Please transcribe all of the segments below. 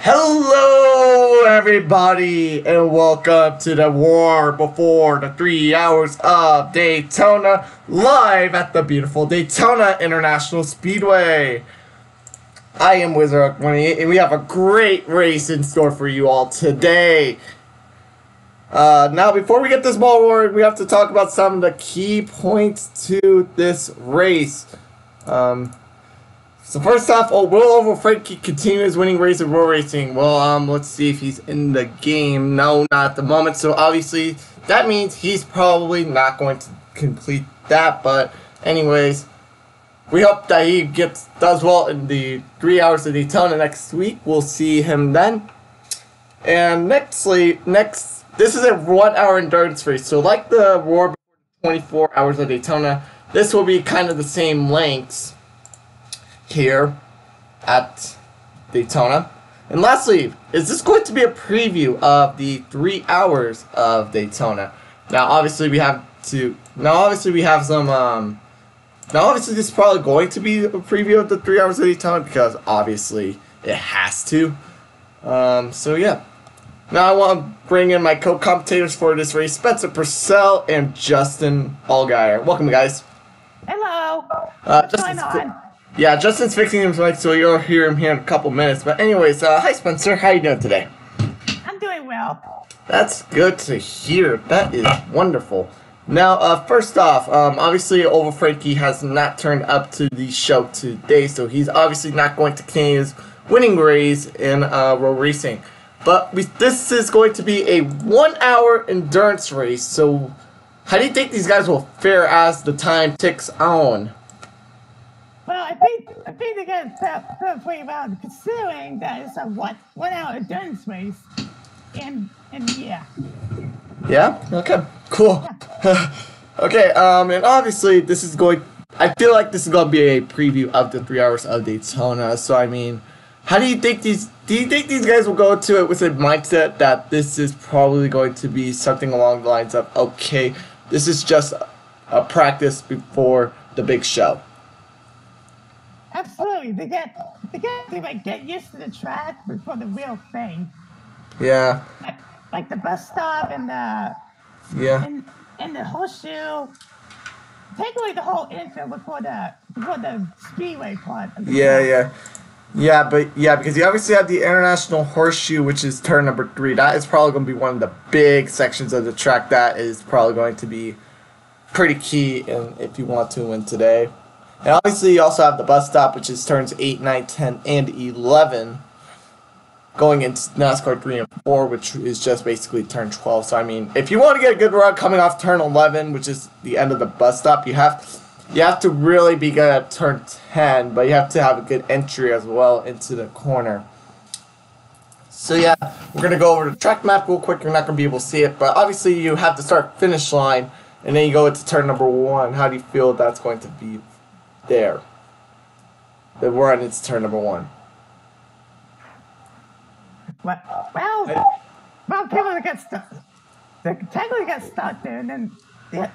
Hello, everybody, and welcome to the War Before the 3 Hours of Daytona, live at the beautiful Daytona International Speedway. I am Wizard28, and we have a great race in store for you all today. Now, before we get this ball rolling, we have to talk about some of the key points to this race. So first off, will Frankie continue his winning race of road racing? Well, let's see if he's in the game. No, not at the moment. So obviously, that means he's probably not going to complete that. But anyways, we hope that he does well in the 3 hours of Daytona next week. We'll see him then. And this is a 1 hour endurance race. So like the War Before 24 hours of Daytona, this will be kind of the same lengths here at Daytona. And lastly, is this going to be a preview of the 3 hours of Daytona? Now obviously this is probably going to be a preview of the 3 hours of Daytona because obviously it has to. So yeah. Now I want to bring in my co-commentators for this race, Spencer Purcell and Justin Allgaier. Welcome, guys. Hello. What's going on? Yeah, Justin's fixing his mic, so you'll hear him here in a couple minutes. But anyways, hi Spencer, how you doing today? I'm doing well. That's good to hear. That is wonderful. Now, first off, obviously, Frankie has not turned up to the show today, so he's obviously not going to continue his winning race in road racing. But this is going to be a 1 hour endurance race, so how do you think these guys will fare as the time ticks on? Well, I think they're going to play well, considering that it's a one hour endurance race, and yeah. Yeah. Okay. Cool. Yeah. Okay. And obviously, I feel like this is going to be a preview of the 3 hours of Daytona. So I mean, how do you think these guys will go to it with a mindset that this is probably going to be something along the lines of, okay, this is just a practice before the big show? Absolutely, they get to get used to the track before the real thing. Yeah. Like the bus stop and the horseshoe. Take away the whole infield before the speedway part. Of the track. Yeah, because you obviously have the International Horseshoe, which is turn number 3. That is probably going to be one of the big sections of the track that is probably going to be pretty key if you want to win today. And obviously you also have the bus stop, which is turns 8, 9, 10, and 11, going into NASCAR 3 and 4, which is just basically turn 12. So I mean, if you want to get a good run coming off turn 11, which is the end of the bus stop, you have to really be good at turn 10, but you have to have a good entry as well into the corner. So yeah, we're going to go over the track map real quick. You're not going to be able to see it, but obviously you have the start-finish line, and then you go into turn number 1. How do you feel that's going to be there? The run into turn number 1. Well, people get stuck. They technically get stuck there, and then they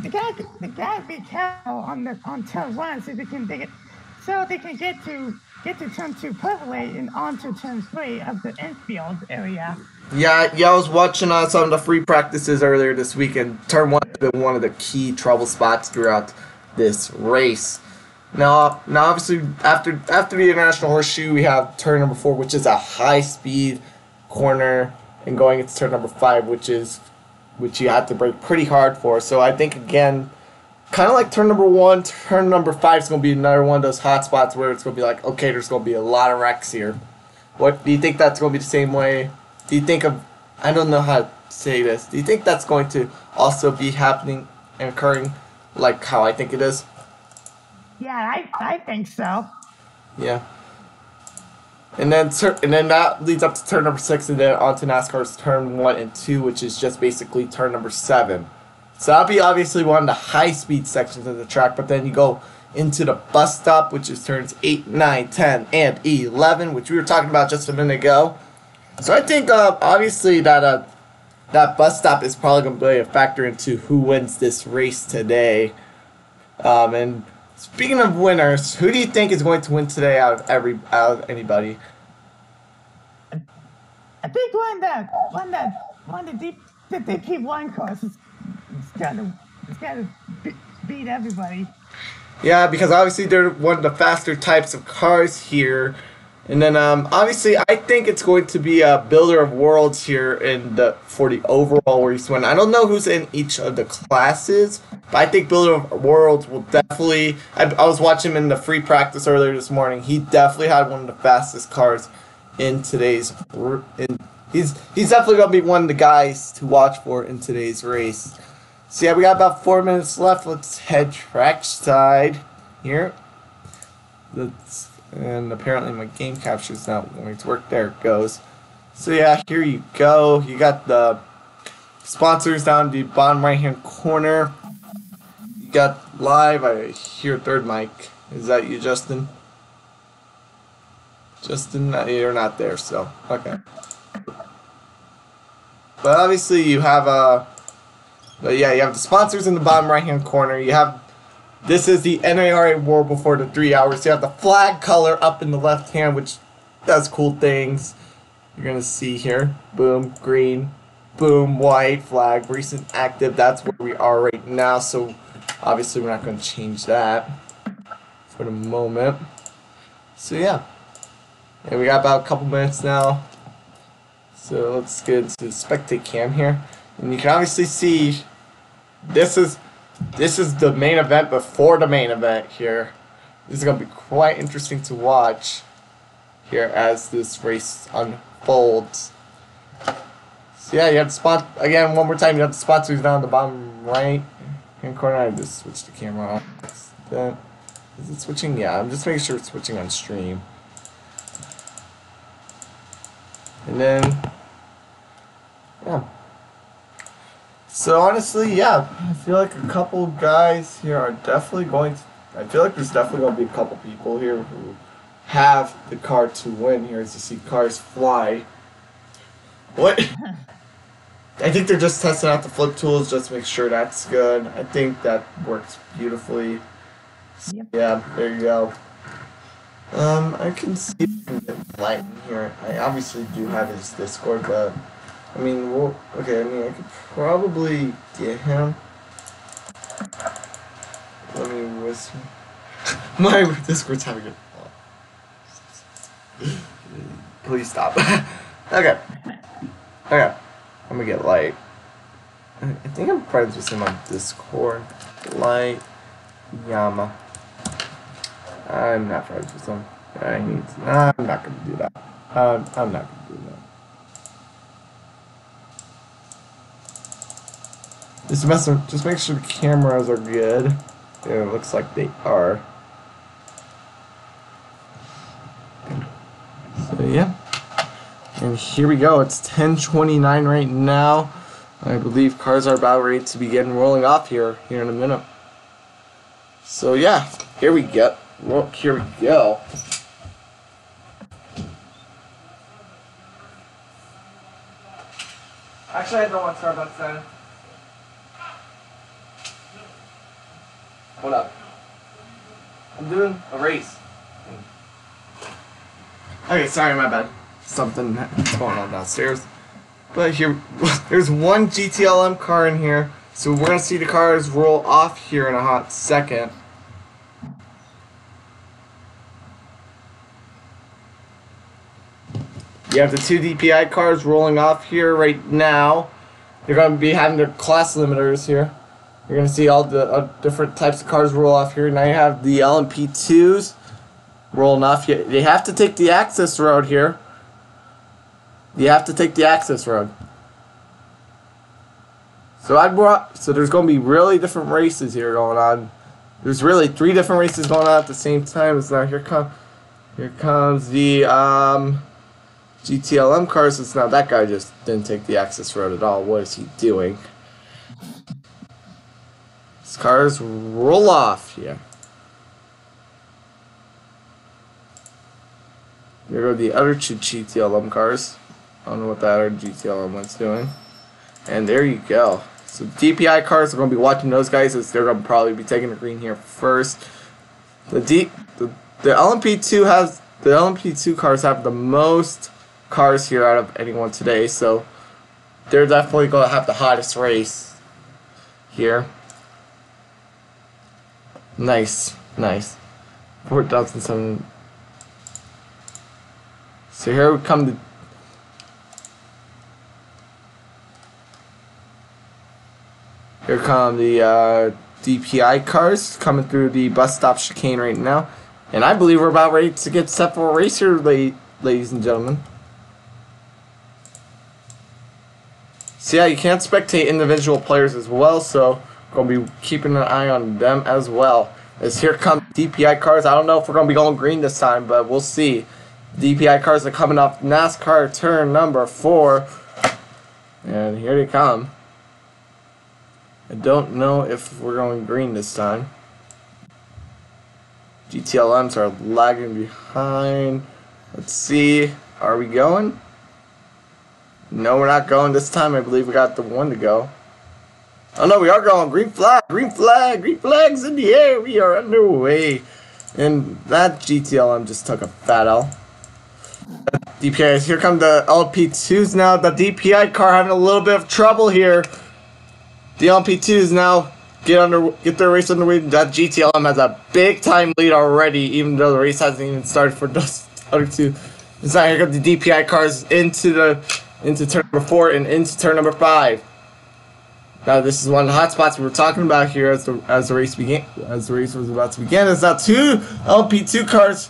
gotta be careful on turn 1 so they can get to turn 2 perfectly and onto turn 3 of the infield area. Yeah, I was watching some of the free practices earlier this week, and turn 1 has been one of the key trouble spots throughout this race. Now, obviously, after the International Horseshoe, we have turn number 4, which is a high-speed corner, and going into turn number 5, which you have to brake pretty hard for. So I think, again, kind of like turn number 1, turn number 5 is going to be another one of those hot spots where it's going to be like, okay, there's going to be a lot of wrecks here. What do you think that's going to be the same way? Do you think I don't know how to say this. Do you think that's going to also be happening and occurring like how I think it is? Yeah, I think so. Yeah. And then that leads up to turn number 6, and then on to NASCAR's turn 1 and 2, which is just basically turn number 7. So that'll be obviously one of the high-speed sections of the track, but then you go into the bus stop, which is turns 8, 9, 10, and 11, which we were talking about just a minute ago. So I think obviously that bus stop is probably going to play a factor into who wins this race today. And speaking of winners, who do you think is going to win today out of anybody? I think one of the deep that they keep one cars is gotta beat everybody. Yeah, because obviously they're one of the faster types of cars here. And then obviously I think it's going to be a Builder of Worlds here for the overall race win. I don't know who's in each of the classes, but I think Builder of Worlds will definitely. I was watching him in the free practice earlier this morning. He definitely had one of the fastest cars in today's. He's definitely gonna be one of the guys to watch for in today's race. So yeah, we got about 4 minutes left. Let's head trackside here. And apparently my game capture is not going to work. There it goes. So yeah, here you go. You got the sponsors down the bottom right hand corner. You got live. I hear third mic. Is that you, Justin? Justin, you're not there, so okay. But obviously you have but yeah, you have the sponsors in the bottom right hand corner. You have this is the NARA War before the 3 hours. You have the flag color up in the left hand, which does cool things. You're gonna see here. Boom, green, boom, white, flag, recent active. That's where we are right now. So obviously we're not gonna change that for the moment. So yeah. And we got about a couple minutes now. So let's get into the spectate cam here. And you can obviously see this is the main event before the main event here. This is going to be quite interesting to watch here as this race unfolds. So yeah, you have the spot again one more time. You have the sponsors down the bottom right hand corner. I just switched the camera on. Is it switching? Yeah, I'm just making sure it's switching on stream. And then yeah. So honestly, yeah, I feel like a couple guys here are definitely going to. I feel like there's definitely going to be a couple people here who have the car to win here, as you see cars fly. What? I think they're just testing out the flip tools just to make sure that's good. I think that works beautifully. So, yeah, there you go. I can see if I can get light in here. I obviously do have his Discord, but I mean, okay, I mean, I could probably get him. Let me whisper. My Discord's having a... Please stop. Okay. Okay. I'm gonna get light. I think I'm friends with him on Discord. Light Yama. I'm not friends with him. I'm not gonna do that. I'm not gonna do that. Just make sure the cameras are good. Yeah, it looks like they are. So yeah. And here we go. It's 10:29 right now. I believe cars are about ready to begin rolling off here in a minute. So yeah, here we go. Well, here we go. Actually, I don't want Starbucks then. What up? I'm doing a race. Okay, sorry, my bad. Something's going on downstairs. But here, there's one GTLM car in here, so we're gonna see the cars roll off here in a hot second. You have the two DPI cars rolling off here right now. They're gonna be having their class limiters here. You're gonna see all the different types of cars roll off here. Now you have the LMP2s rolling off. They have to take the access road here. You have to take the access road. So there's going to be really different races here going on. There's really 3 different races going on at the same time. So now here comes the GTLM cars. It's now that guy just didn't take the access road at all. What is he doing? These cars roll off here. Here go the other 2 GTLM cars. I don't know what that other GTLM one's doing. And there you go. So DPI cars are going to be watching those guys as they're going to probably be taking the green here first. The LMP2 cars have the most cars here out of anyone today, so they're definitely going to have the hottest race here. Nice, nice. 4,007. So here we come to here come the DPI cars coming through the bus stop chicane right now, and I believe we're about ready to get set for a race here, ladies and gentlemen. So yeah, you can't spectate individual players as well, so we're going to be keeping an eye on them as well. As here come DPI cars. I don't know if we're going to be going green this time, but we'll see. DPI cars are coming off NASCAR turn number 4, and here they come. I don't know if we're going green this time. GTLMs are lagging behind. Let's see. Are we going? No, we're not going this time. I believe we got the one to go. Oh no, we are going. Green flag, green flag, green flag's in the air. We are underway. And that GTLM just took a fat L. DPIs. Here come the LP2s now. The DPI car having a little bit of trouble here. The LP2s now get their race underway. That GTLM has a big time lead already, even though the race hasn't even started for those other two. And so here come the DPI cars into turn number 4 and into turn number 5. Now this is one of the hot spots we were talking about here as the race was about to begin. Is now 2 LP2 cars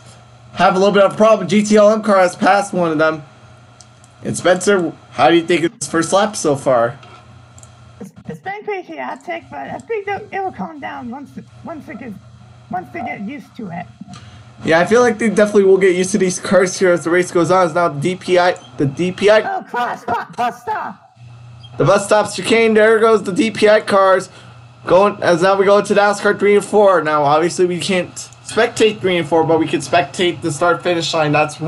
have a little bit of a problem. GTLM car has passed one of them. And Spencer, how do you think it's first lap so far? It's been pretty chaotic, but I think it will calm down once they get used to it. Yeah, I feel like they definitely will get used to these cars here as the race goes on. It's now the DPI. Oh, bus stop. The bus stop chicane. There goes the DPI cars. As now we go into NASCAR 3 and 4. Now, obviously, we can't spectate 3 and 4, but we can spectate the start-finish line. That's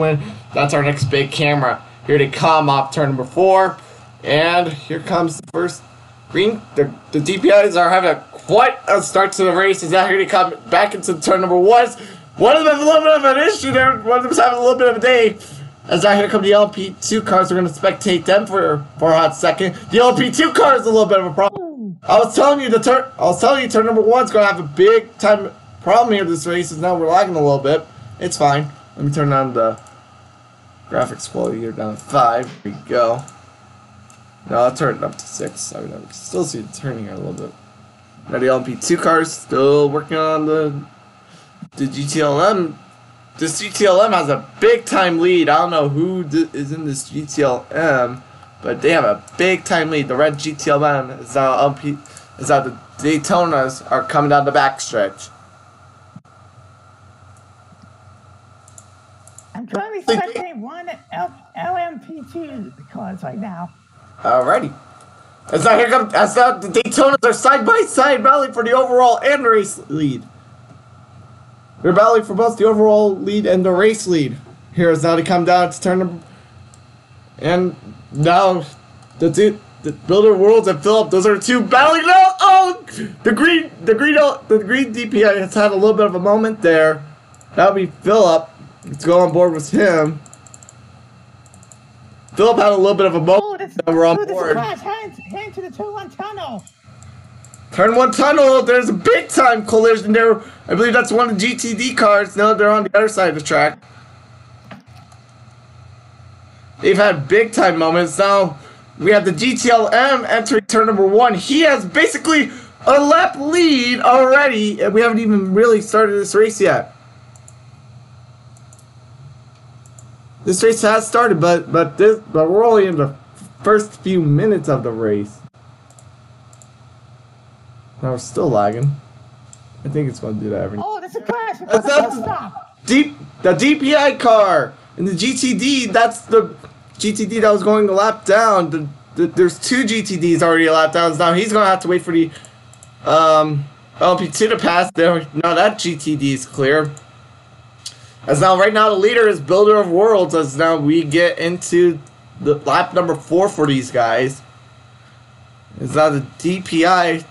our next big camera. Here they come off turn number 4, and here comes the first green. The DPIs are having quite a start to the race. Is now here they come back into turn number 1. One of them has a little bit of an issue there. One of them's having a little bit of a day. As now here come the LP2 cars. We're going to spectate them for a hot second. The LP2 car is a little bit of a problem. I was telling you turn number 1's going to have a big time problem here. This race is now we're lagging a little bit. It's fine. Let me turn on the graphics quality here down to 5. There we go. No, I'll turn it up to 6. I mean, I can still see it turning here a little bit. Now the LP2 cars still working on the GTLM. This GTLM has a big time lead. I don't know who is in this GTLM, but they have a big time lead. The red GTLM is now the Daytonas are coming down the backstretch. I'm currently spectating one LMP2 cars right now. Alrighty. As now the Daytonas are side by side battling for the overall and the race lead. They're battling for both the overall lead and the race lead. Here is now to come down to turn number, and now the Builder Worlds and Philip. Those are the two battling now. Oh, the green DPI has had a little bit of a moment there. That would be Philip. Let's go on board with him. Philip had a little bit of a moment. Oh, we're on board. Heading to the turn 1 tunnel. Turn 1 tunnel. There's a big time collision there. I believe that's one of the GTD cars. No, they're on the other side of the track. They've had big time moments. Now we have the GTLM entering turn number 1. He has basically a lap lead already, and we haven't even really started this race yet. This race has started, but we're only in the first few minutes of the race. Now we're still lagging. I think it's going to do that every. Oh, that's a crash! The DPI car and the GTD. That's the GTD that was going a lap down. There's 2 GTDs already a lap down. Now he's going to have to wait for the LP2 to pass. There, now that GTD is clear. As now, right now, the leader is Builder of Worlds. As now we get into the lap number 4 for these guys. It's now the DPI.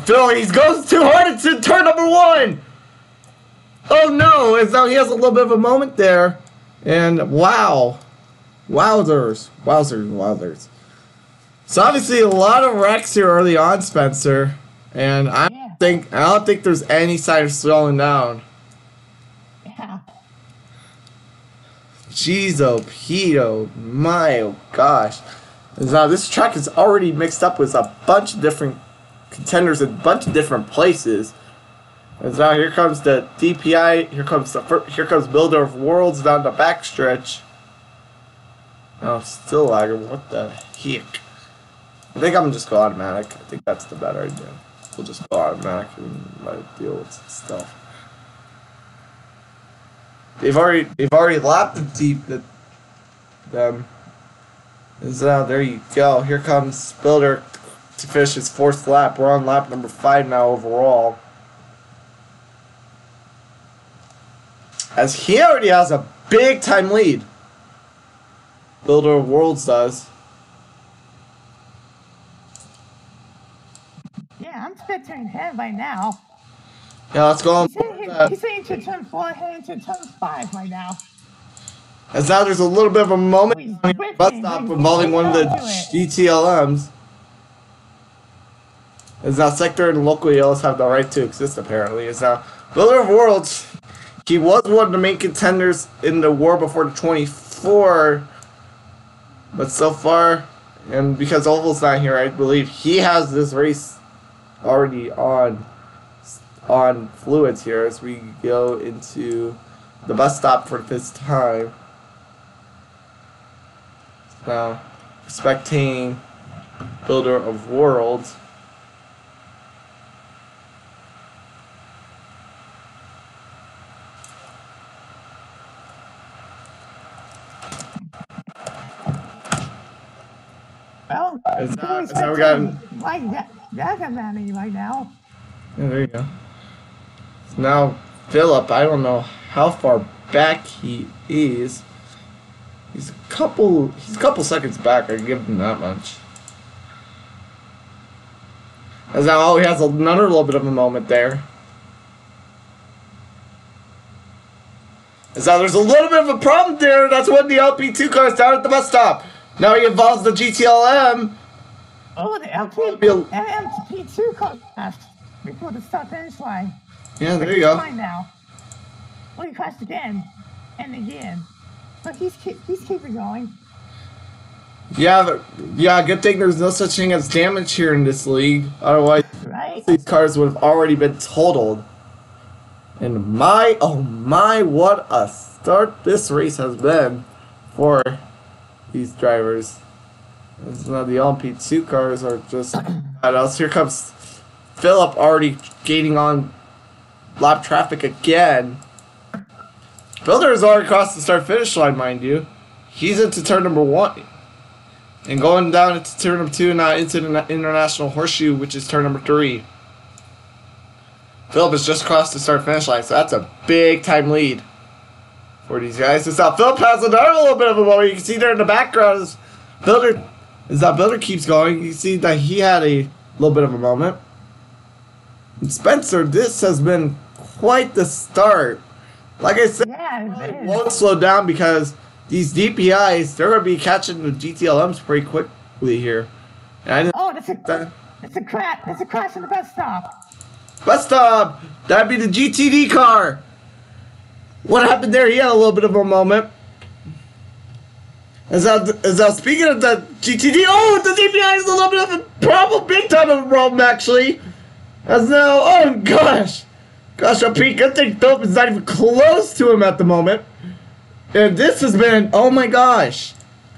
Phil, he goes too hard into turn number 1. Oh no! As now he has a little bit of a moment there, and wow, Wowzers. Wowzers. Wowzers. So obviously a lot of wrecks here early on, Spencer. And I don't think there's any sign of slowing down. Yeah. Jeez, oh, Pedo, my, oh gosh. Now, this track is already mixed up with a bunch of different contenders in a bunch of different places. And now here comes the DPI, here comes Builder of Worlds down the backstretch. Oh, still lagging, what the heck? I think I'm gonna just go automatic. I think that's the better idea. We'll just go automatic and let it deal with stuff. They've already lapped them. So there you go. Here comes Builder to finish his 4th lap. We're on lap number 5 now overall. As he already has a big time lead. Builder of Worlds does. Yeah, I'm spectating ahead right now. Yeah, let's go on. He's saying to turn 4, heading to turn 5 right now. As now there's a little bit of a moment on the bus stop involving one of the GTLMs. As now Sector and local yellows have the right to exist apparently. As now Builder of Worlds, he was one of the main contenders in the war before the 24, but so far, and because Oval's not here, I believe he has this race already on fluids here as we go into the bus stop for the 5th time. Now, respecting Builder of Worlds. Well, so we got that's a man right now. Yeah, there you go. So now Philip, I don't know how far back he is. He's a couple seconds back. I can give him that much. As now he has another little bit of a moment there. As now there's a little bit of a problem there. That's when the LP2 car is down at the bus stop. Now he involves the GTLM. Oh, the LP2 car crashed before the start-finish line. Yeah, there you go. Fine now. Well, he crashed again and again. But he's keeping going. Yeah, good thing there's no such thing as damage here in this league. Otherwise, these cars would have already been totaled. And oh my, what a start this race has been for these drivers. Now the LMP2 cars are just bad else. Here comes Philip already gaining on lap traffic again. Builder is already crossed the start-finish line, mind you. He's into turn number 1. And going down into turn number 2 and now into the International Horseshoe, which is turn number 3. Philip has just crossed the start-finish line, so that's a big-time lead for these guys. It's now Philip has another little bit of a moment. You can see there in the background as Builder keeps going. You see that he had a little bit of a moment. And Spencer, this has been quite the start. Like I said, it won't slow down because these DPIs, they're going to be catching the GTLMs pretty quickly here. And that's a crash in the bus stop. Bus stop! That'd be the GTD car! What happened there? He had a little bit of a moment. As I speaking of the GTD, the DPI is a little bit of a problem, big time of a problem actually. As now, oh gosh. Gosh, Pete, good thing Philip is not even close to him at the moment. And this has been, oh my gosh.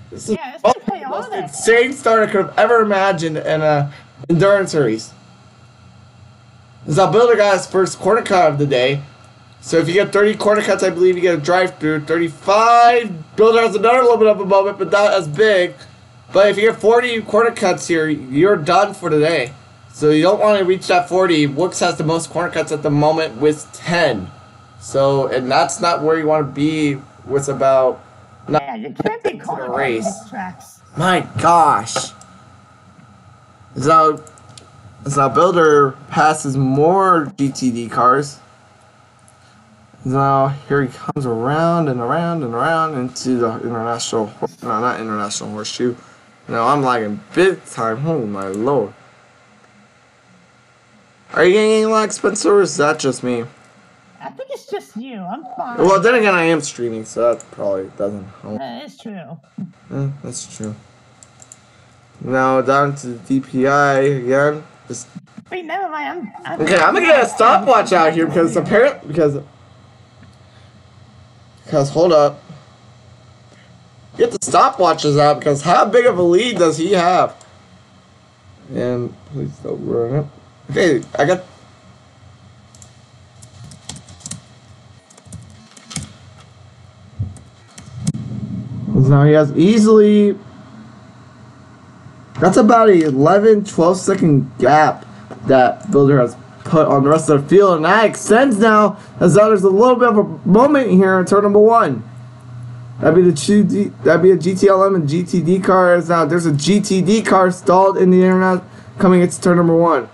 This is the most insane start I could have ever imagined in an endurance race. As our Builder got his first corner cut of the day. So if you get 30 corner cuts, I believe you get a drive-through. 35, Builder has another little bit of a moment, but not as big. But if you get 40 corner cuts here, you're done for the day. So you don't want to reach that 40. Wooks has the most corner cuts at the moment with 10. So, and that's not where you want to be with about... Yeah, you can't be corner race. My gosh. So Builder passes more GTD cars. Now here he comes around and around and around into the international, no, not international horseshoe. Now I'm lagging big time. Oh my lord. Are you getting any lag, Spencer, or is that just me? I think it's just you. I'm fine. Well, then again, I am streaming, so that probably doesn't help. It's true. That's true. Now down to the DPI again. Just... Wait, never mind. Okay, I'm gonna get a stopwatch out here because apparently because hold up. Get the stopwatches out because how big of a lead does he have? And please don't ruin it. Okay, I got. Now he has easily. That's about a 11-12 second gap that Builder has put on the rest of the field, and that extends now as there's a little bit of a moment here in turn number 1. That'd be a GTLM and GTD car. As now there's a GTD car stalled in the internet coming into turn number 1.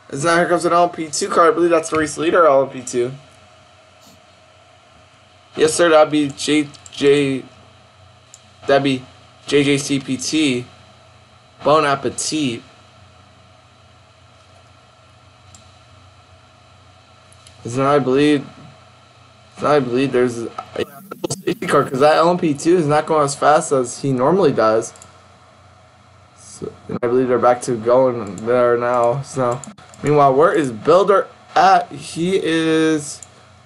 As now here comes an LMP2 car. I believe that's the race leader LMP2. Yes, sir. That'd be JJCPT. Bon appetit. As now I believe there's a safety car because that LMP2 is not going as fast as he normally does. So, and I believe they're back to going there now. So, meanwhile, where is Builder at? He is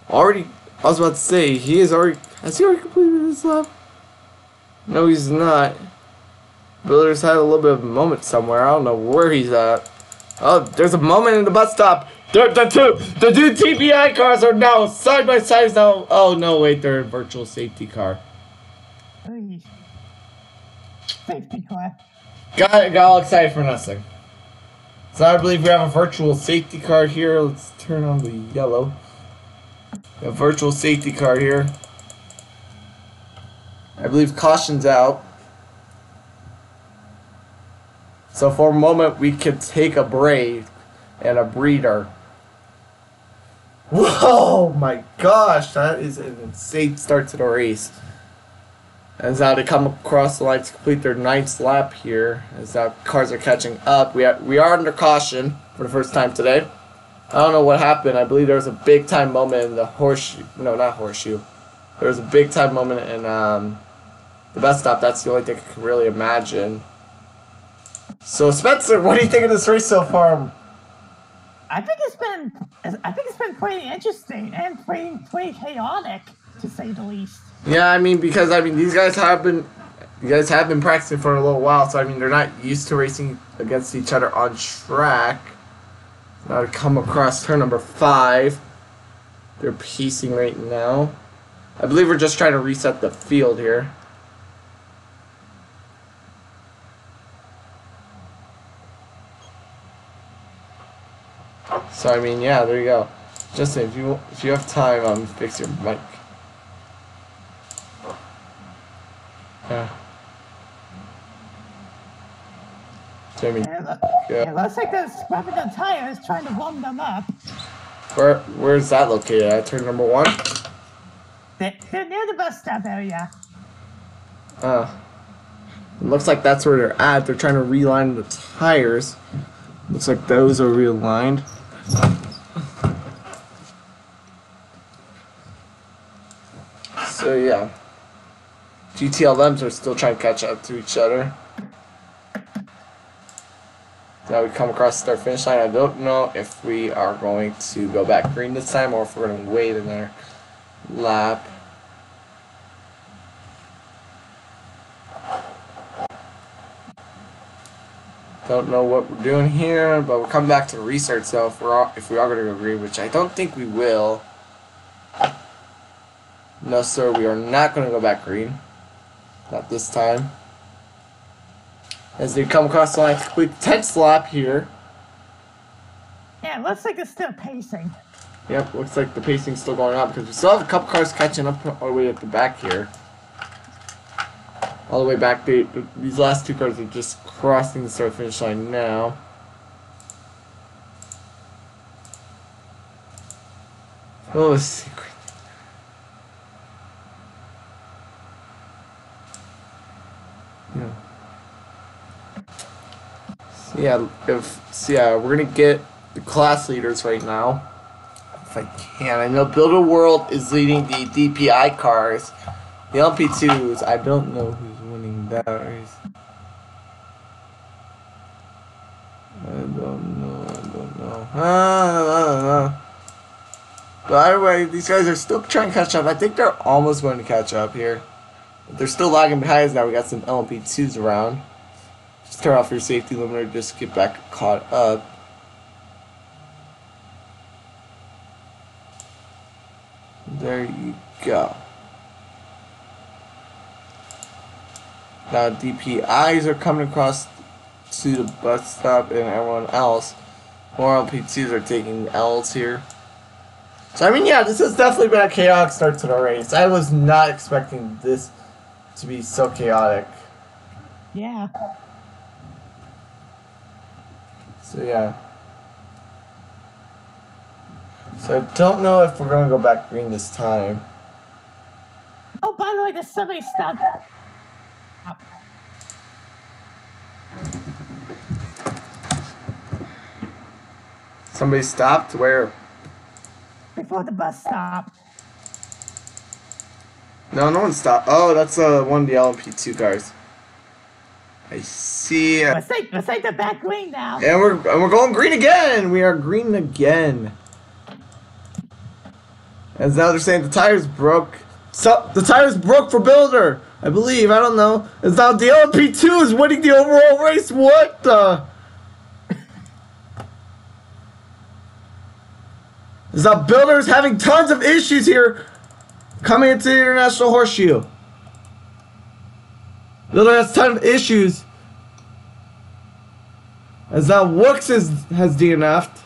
already. I was about to say he is already. Has he already completed his lap? No, he's not. Builder's had a little bit of a moment somewhere. I don't know where he's at. Oh, there's a moment in the bus stop. The two TPI cars are now side by side now. Oh no, wait, they're a virtual safety car. Safety car. Got all excited for nothing. So I believe we have a virtual safety car here. Let's turn on the yellow. A virtual safety car here. I believe caution's out. So for a moment we could take a break and a breather. Whoa, my gosh, that is an insane start to the race. As now they come across the line to complete their 9th lap here. As now cars are catching up. We are under caution for the first time today. I don't know what happened. I believe there was a big time moment in the horseshoe. No, not horseshoe. There was a big time moment in the bus stop. That's the only thing I can really imagine. So Spencer, what do you think of this race so far? I think it's been pretty interesting and pretty chaotic, to say the least. Yeah, I mean, because these guys have been practicing for a little while, so I mean they're not used to racing against each other on track. Now to come across turn number 5. They're pacing right now. I believe we're just trying to reset the field here. So I mean, yeah, there you go. Justin, if you have time, fix your mic. Yeah. Jamie. It looks like they're scrubbing the tires, trying to warm them up. Where's that located at? Turn number 1? They're near the bus stop area. It looks like that's where they're at. They're trying to realign the tires. Looks like those are realigned. So yeah, GTLMs are still trying to catch up to each other. Now we come across the start finish line. I don't know if we are going to go back green this time or if we're going to wait another lap. Don't know what we're doing here, but we're coming back to restart. So if we are going to go green, which I don't think we will. No, sir, we are not going to go back green. Not this time. As they come across the line to complete the 10th lap here. Yeah, it looks like it's still pacing. Yep, looks like the pacing's still going on because we still have a couple cars catching up all the way at the back here. All the way back, these last 2 cars are just crossing the start finish line now. Oh, secret. Yeah, we're gonna get the class leaders right now. If I can. I know Builder World is leading the DPI cars. The LP2s, I don't know who's winning that race. I don't know. But either way, these guys are still trying to catch up. I think they're almost going to catch up here. But they're still lagging behind us now. We got some LP2s around. Just turn off your safety limiter, just get back caught up. There you go. Now DPIs are coming across to the bus stop, and everyone else, more LP2s are taking L's here. So I mean, yeah, this has definitely been a chaotic start to the race. I was not expecting this to be so chaotic. Yeah. So yeah. So I don't know if we're gonna go back green this time. Oh, by the way, there's somebody stopped. Somebody stopped? Where? Before the bus stop. No, no one stopped. Oh, that's one of the LMP2 cars. I see. Let's take the back green now. And we're going green again. We are green again. As now they're saying the tires broke. So the tires broke for Builder, I believe. I don't know. As now the LMP2 is winning the overall race. What the? As now Builder is having tons of issues here coming into the International Horseshoe. Builder has tons of issues. As now Wooks has DNF'd.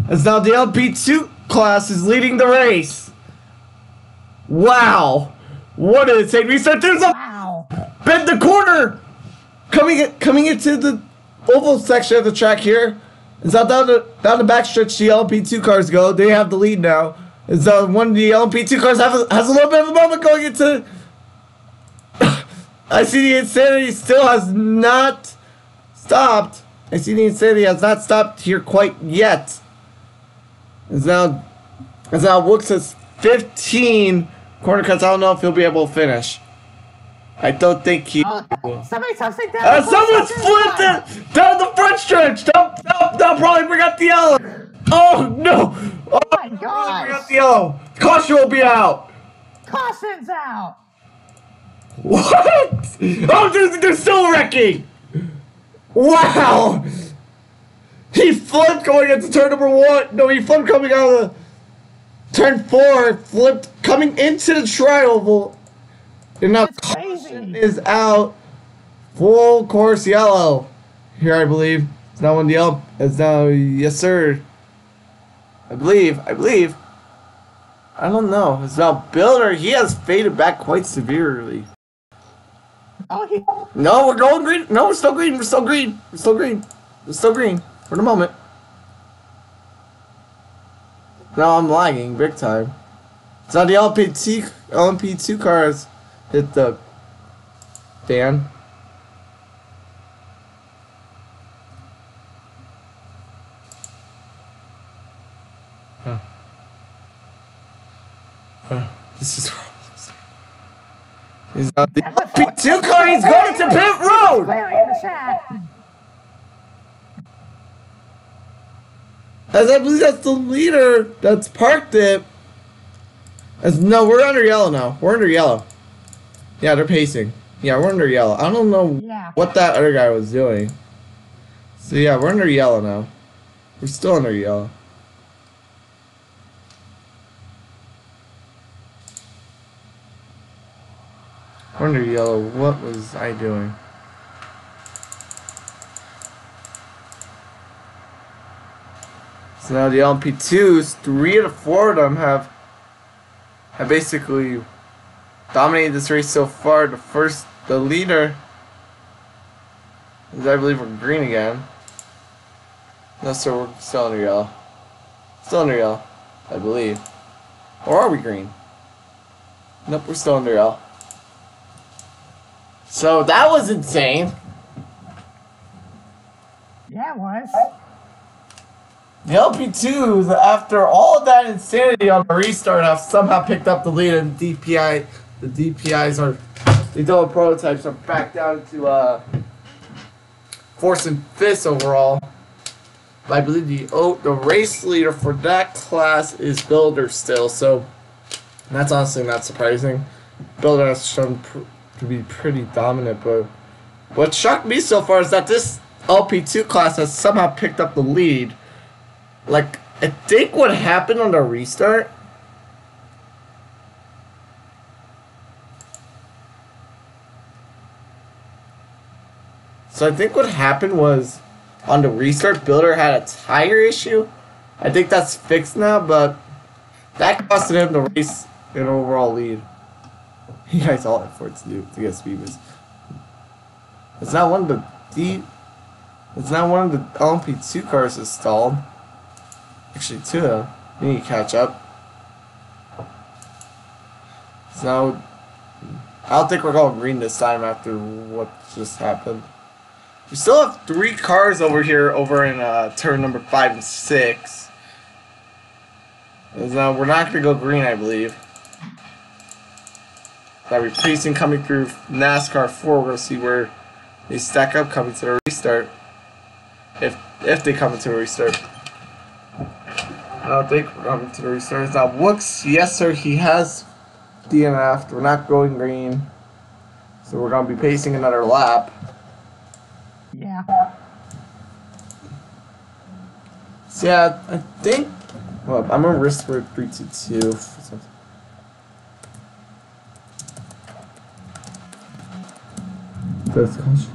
As now the LP2 class is leading the race. Wow. What an insane restart. There's a bend the corner. Coming into the oval section of the track here. Is now down the backstretch the LP2 cars go. They have the lead now. Is one of the LP2 cars has a little bit of a moment going into. I see the Insanity still has not stopped. I see the Insanity has not stopped here quite yet. Is now Wooks has 15 corner cuts. I don't know if he'll be able to finish. I don't think he will. Someone's down. Someone's flipped it down the front stretch. They'll probably bring up the yellow. Oh no! Oh my God! Bring up the yellow. Caution will be out. Caution's out. What? Oh, they're still wrecking. Wow! He flipped going into turn number 1. No, he flipped coming out of the turn 4. Flipped coming into the tri-oval. And now caution is out. Full course yellow. Here, I believe. It's now on the up. It's now, yes, sir. I believe. I don't know. It's now Builder. He has faded back quite severely. No, we're going green. No, we're still green. For the moment. Now I'm lagging big time. It's now the LMP2 cars hit the fan. This is wrong. He's not the LMP2 car. He's going to pit road. As I believe that's the leader that's parked it. No, we're under yellow now. We're under yellow. Yeah, they're pacing. Yeah, we're under yellow. I don't know what that other guy was doing. So yeah, we're under yellow now. We're still under yellow. We're under yellow. What was I doing? So now the LMP2s, 3 out of 4 of them have basically dominated this race so far. The leader is, I believe, we're green again. No, sir, we're still under yellow. Still under yellow, I believe. Or are we green? Nope, we're still under yellow. So that was insane. Yeah, it was. The LP2s, after all of that insanity on the restart, have somehow picked up the lead, and the DPIs are, the Daytona prototypes are back down to fourth and fifth overall. But I believe the race leader for that class is Builder still, so that's honestly not surprising. Builder has shown to be pretty dominant, but what shocked me so far is that this LP2 class has somehow picked up the lead. Like, I think what happened on the restart, so I think what happened was on the restart, Builder had a tire issue. I think that's fixed now, but that costed him the race an overall lead. You guys all had for it to get speed boost. It's not one of the LMP2 cars is stalled. Actually, two of them. You need to catch up. So, I don't think we're going green this time after what just happened. We still have 3 cars over here over in turn number 5 and 6. Now, we're not going to go green, I believe. That replacing coming through NASCAR 4. We're going to see where they stack up coming to the restart. If they come into a restart. I don't think we're coming to the restart. Now, Wooks, yes sir, he has DNF'd. We're not going green. So we're going to be pacing another lap. Yeah. So yeah, I think... Well, I'm going to risk for 3-2-2. First caution.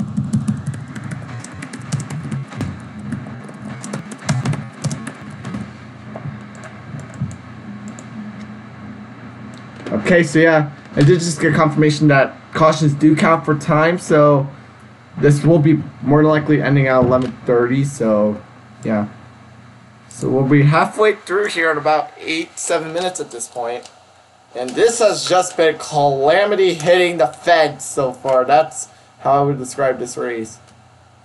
Okay, so yeah, I did just get confirmation that cautions do count for time, so this will be more likely ending at 11:30, so yeah. So we'll be halfway through here in about 8-7 minutes at this point. And this has just been calamity hitting the fence so far. That's how I would describe this race.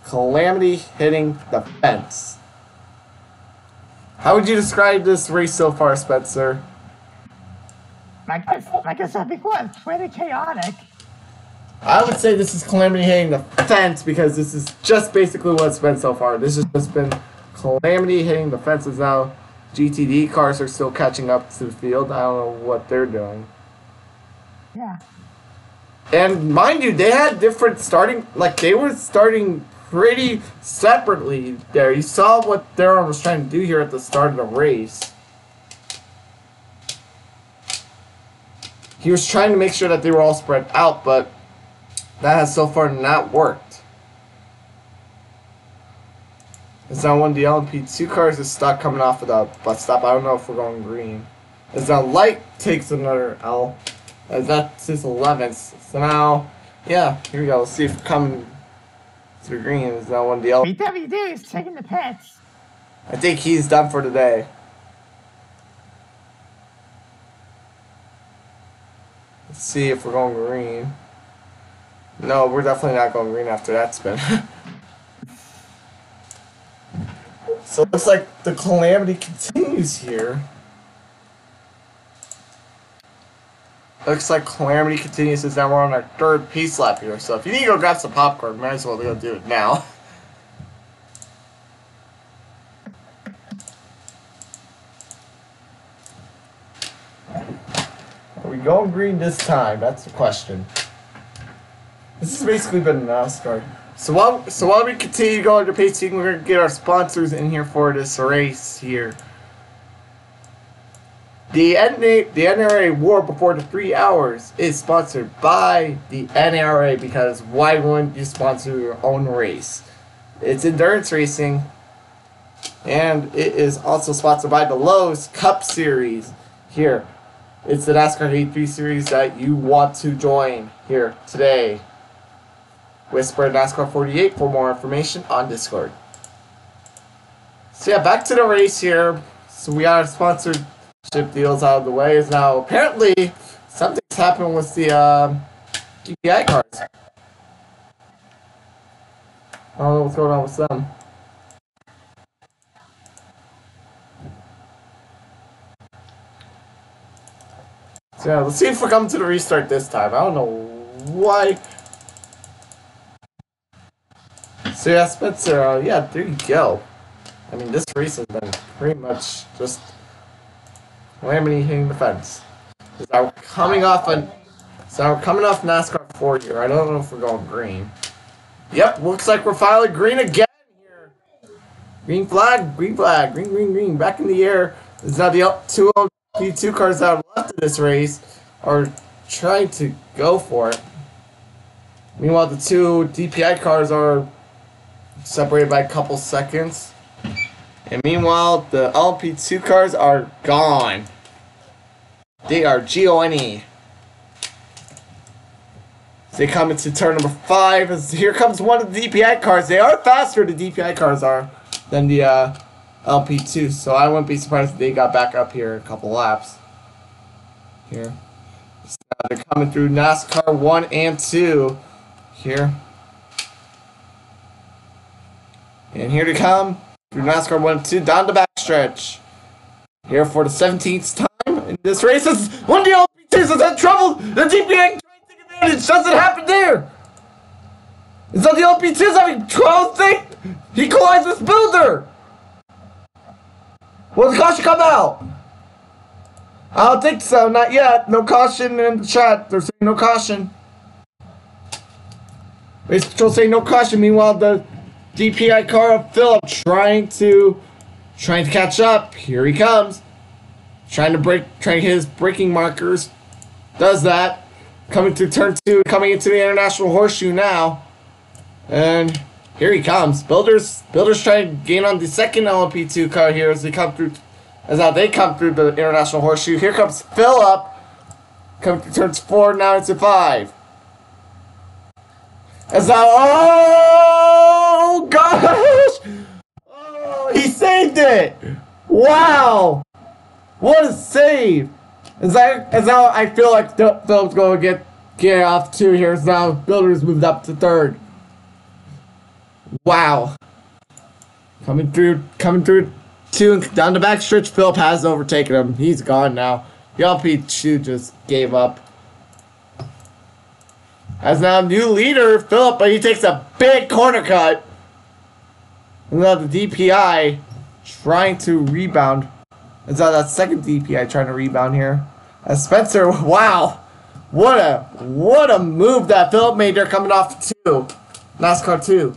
Calamity hitting the fence. How would you describe this race so far, Spencer? Like I said before, it's pretty chaotic. I would say this is calamity hitting the fence because this is just basically what it's been so far. This has just been calamity hitting the fences now. GTD cars are still catching up to the field. I don't know what they're doing. Yeah. And mind you, they had different starting, like they were starting pretty separately there. You saw what Darren was trying to do here at the start of the race. He was trying to make sure that they were all spread out, but that has so far not worked. It's now one of the LMP2 cars is stuck coming off of the bus stop. I don't know if we're going green. As now Light takes another L. As that's his 11th. So now, yeah, here we go. Let's see if we're coming to the green. Is now one of the L. BWD is taking the pits. I think he's done for today. Let's see if we're going green. No, we're definitely not going green after that spin. So it looks like the calamity continues here. Looks like calamity continues as now we're on our 3rd pace lap here. So if you need to go grab some popcorn, might as well go do it now. Are we going green this time? That's the question. This has basically been a NASCAR. So while we continue to go under pacing, we're going to get our sponsors in here for this race here. The NARA War Before the 3 Hours is sponsored by the NARA because why wouldn't you sponsor your own race? It's endurance racing, and it is also sponsored by the Lowe's Cup Series here. It's the NASCAR Heat 3 series that you want to join here today. Whisper NASCAR 48 for more information on Discord. So yeah, back to the race here. So we got our sponsorship deals out of the way. Is now apparently something's happened with the GPI cards. I don't know what's going on with them. So yeah, let's see if we're coming to the restart this time. I don't know why. So yeah, Spencer, yeah, there you go. I mean, this race has been pretty much just Lamini hitting the fence. So we're coming off NASCAR 4 here. I don't know if we're going green. Yep, looks like we're finally green again here. Green flag, green flag, green, green, green. Back in the air. It's now the two LP2 cars that are left of this race are trying to go for it. Meanwhile, the two DPI cars are separated by a couple seconds. And meanwhile, the LP2 cars are gone. They are gone. They come into turn number 5. As here comes one of the DPI cars. They are faster, the DPI cars are, than the LP2. So I wouldn't be surprised if they got back up here a couple laps. Here. So they're coming through NASCAR 1 and 2. Here. And here they come through NASCAR 1 and 2 down the backstretch. Here for the 17th time in this race. One of the LP2s is in trouble. The DPI it doesn't happen there. It's not the LP2's having trouble thing. He collides with Builder. Will the caution come out? I don't think so. Not yet. No caution in the chat. They're saying no caution. Race Control saying no caution. Meanwhile, the DPI car of Philip trying to catch up. Here he comes. Trying to hit his braking markers. Does that. Coming through turn 2, coming into the International Horseshoe now. And here he comes. Builders trying to gain on the second LMP2 car here as they come through the International Horseshoe. Here comes Phillip. Coming through turns 4, now into 5. As now, oh gosh! Oh, he saved it! Wow! What a save! As now I feel like Philip's going to get off 2 here. So now Builders moved up to 3rd. Wow. Coming through 2 and down the backstretch. Philip has overtaken him. He's gone now. The LP2 just gave up. As now new leader Philip, but he takes a big corner cut. And now the DPI trying to rebound. And so that second DPI trying to rebound here. As Spencer, wow, what a move that Philip made there coming off 2, NASCAR 2.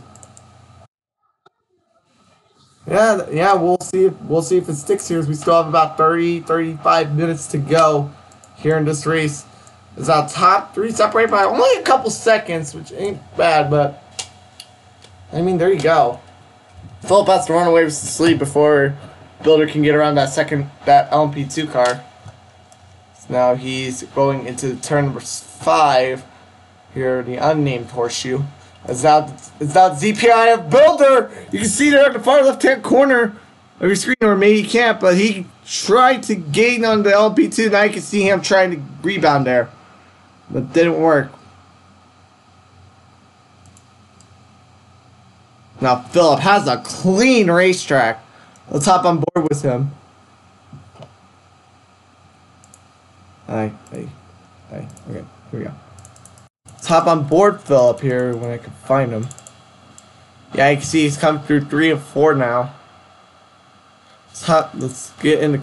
Yeah, we'll see if it sticks here. As we still have about 35 minutes to go here in this race. As our top 3 separated by only a couple seconds, which ain't bad, but I mean there you go. Philip has to run away with sleep before Builder can get around that LMP2 car. So now he's going into turn number 5 here, the unnamed horseshoe. It's now ZPI of Builder. You can see there in the far left-hand corner of your screen, or maybe you can't, but he tried to gain on the LP2. Now you can see him trying to rebound there, but didn't work. Now Philip has a clean racetrack. Let's hop on board with him. Okay, here we go. Let's hop on board Philip here when I can find him. Yeah, you can see he's come through 3 and 4 now. Let's get in the.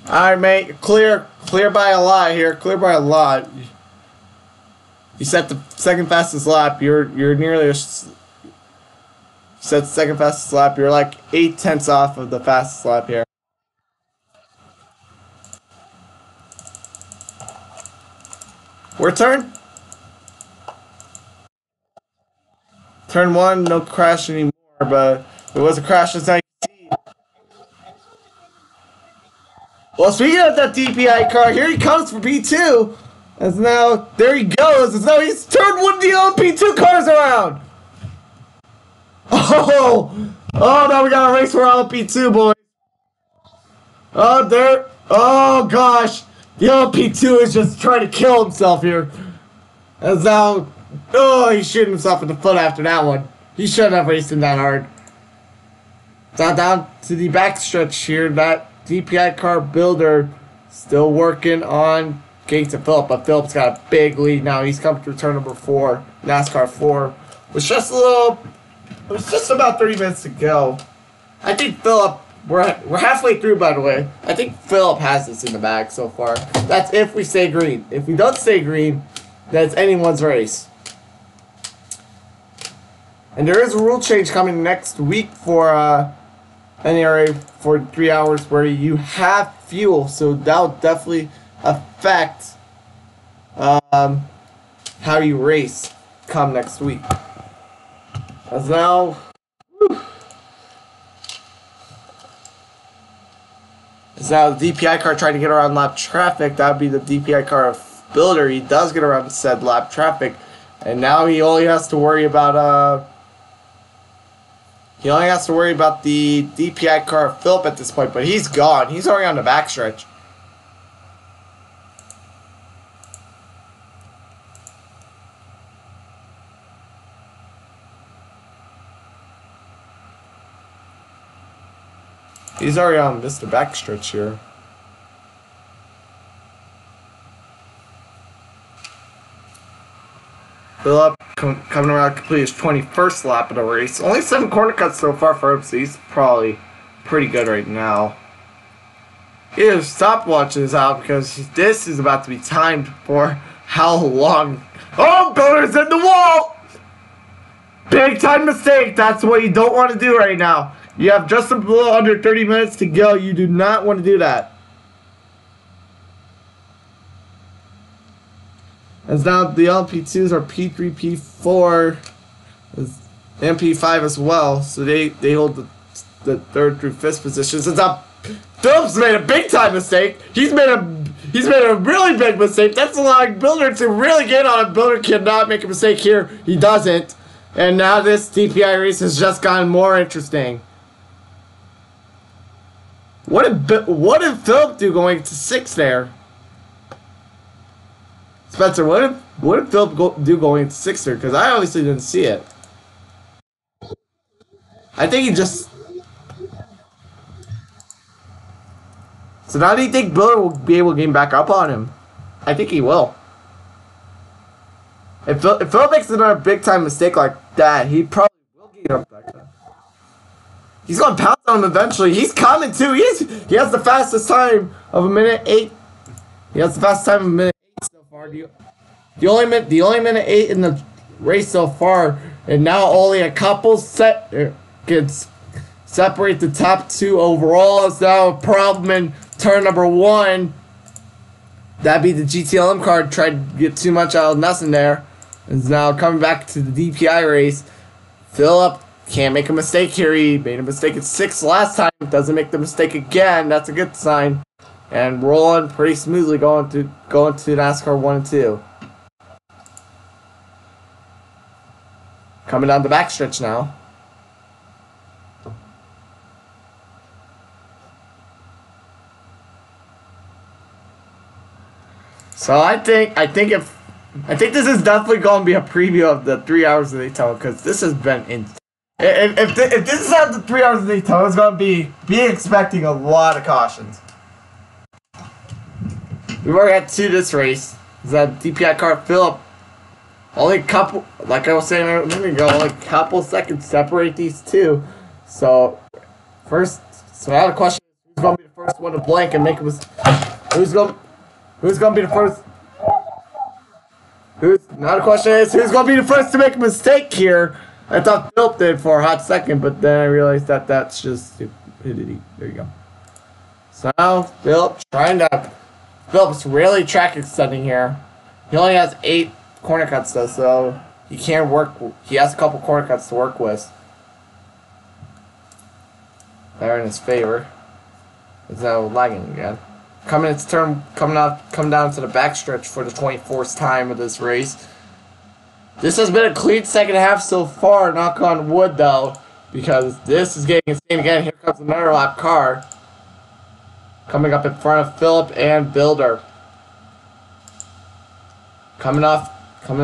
Alright, mate, clear by a lot here. Clear by a lot. You set the second fastest lap. You're nearly set the second fastest lap. You're like 8/10 off of the fastest lap here. We're turn 1, no crash anymore, but it was a crash as I see. Well, speaking of that DPI car, here he comes for P2. As now, there he goes. As now he's turned one of the LP2 cars around. Oh, now we got a race for LP2, boys. Oh gosh. The LP2 is just trying to kill himself here. As now, he's shooting himself in the foot after that one. He shouldn't have raced him that hard. Down to the backstretch here. That DPI car Builder Still working on getting to Phillip, but Phillip's got a big lead now. He's coming through turn number 4, NASCAR 4. It was just about 30 minutes to go. I think Phillip, we're halfway through, by the way. I think Phillip has this in the bag so far. That's if we stay green. If we don't stay green, then it's anyone's race. And there is a rule change coming next week for NARA for 3 hours where you have fuel, so that'll definitely affect how you race come next week. As now, as now the DPI car trying to get around lap traffic. That would be the DPI car of Builder. He does get around said lap traffic, and now he only has to worry about the DPI car of Phillip at this point. But he's gone. He's already on the backstretch. He's already on Mr. Backstretch here. Phillip coming around to complete his 21st lap of the race. Only 7 corner cuts so far for him, so he's probably pretty good right now. His stopwatch is out because this is about to be timed for how long. Oh, Builder's in the wall! Big time mistake. That's what you don't want to do right now. You have just a little under 30 minutes to go. You do not want to do that. As now the LP2s are P3, P4, MP5 as well. So they hold the 3rd through 5th positions. It's up. Phillip's made a big time mistake. He's made a really big mistake. That's allowing Builder to really get on it. Builder cannot make a mistake here. He doesn't. And now this DPI race has just gotten more interesting. What did Phillip do going to 6 there? Spencer, what did Phillip do going to 6 there? Because I obviously didn't see it. I think he just... So now do you think Builder will be able to game back up on him? I think he will. If Phillip makes another big time mistake like that, he probably will get up back up. He's gonna pounce on him eventually. He's coming too. He has the fastest time of a minute 8. He has the fastest time of a minute 8 so far. The only minute 8 in the race so far, and now only a couple can separate the top 2 overall. Is now a problem in turn number 1. That'd be the GTLM card. Tried to get too much out of nothing there. Is now coming back to the DPI race. Phillip can't make a mistake here. He made a mistake at 6 last time. Doesn't make the mistake again. That's a good sign. And rolling pretty smoothly going to NASCAR 1 and 2. Coming down the backstretch now. So I think this is definitely going to be a preview of the 3 hours of Daytona, because this has been if this is not the 3 hours of Daytona, it's going to be expecting a lot of cautions. We've already had 2 this race. Is that DPI car Phillip? Only a couple, like I was saying a minute ago, only a couple seconds separate these 2. So now the question is, who's going to be the first one to blank and make a mistake? Who's going to be the first? Now the question is, who's going to be the first to make a mistake here? I thought Phillip did for a hot second, but then I realized that that's just stupidity. There you go. So now Phillip's really track extending here. He only has 8 corner cuts though, so he can't work. He has a couple corner cuts to work with. They're in his favor. It's now lagging again. Coming down to the backstretch for the 24th time of this race. This has been a clean second half so far, knock on wood though, because this is getting insane again. Here comes another lap car coming up in front of Phillip and Builder. Coming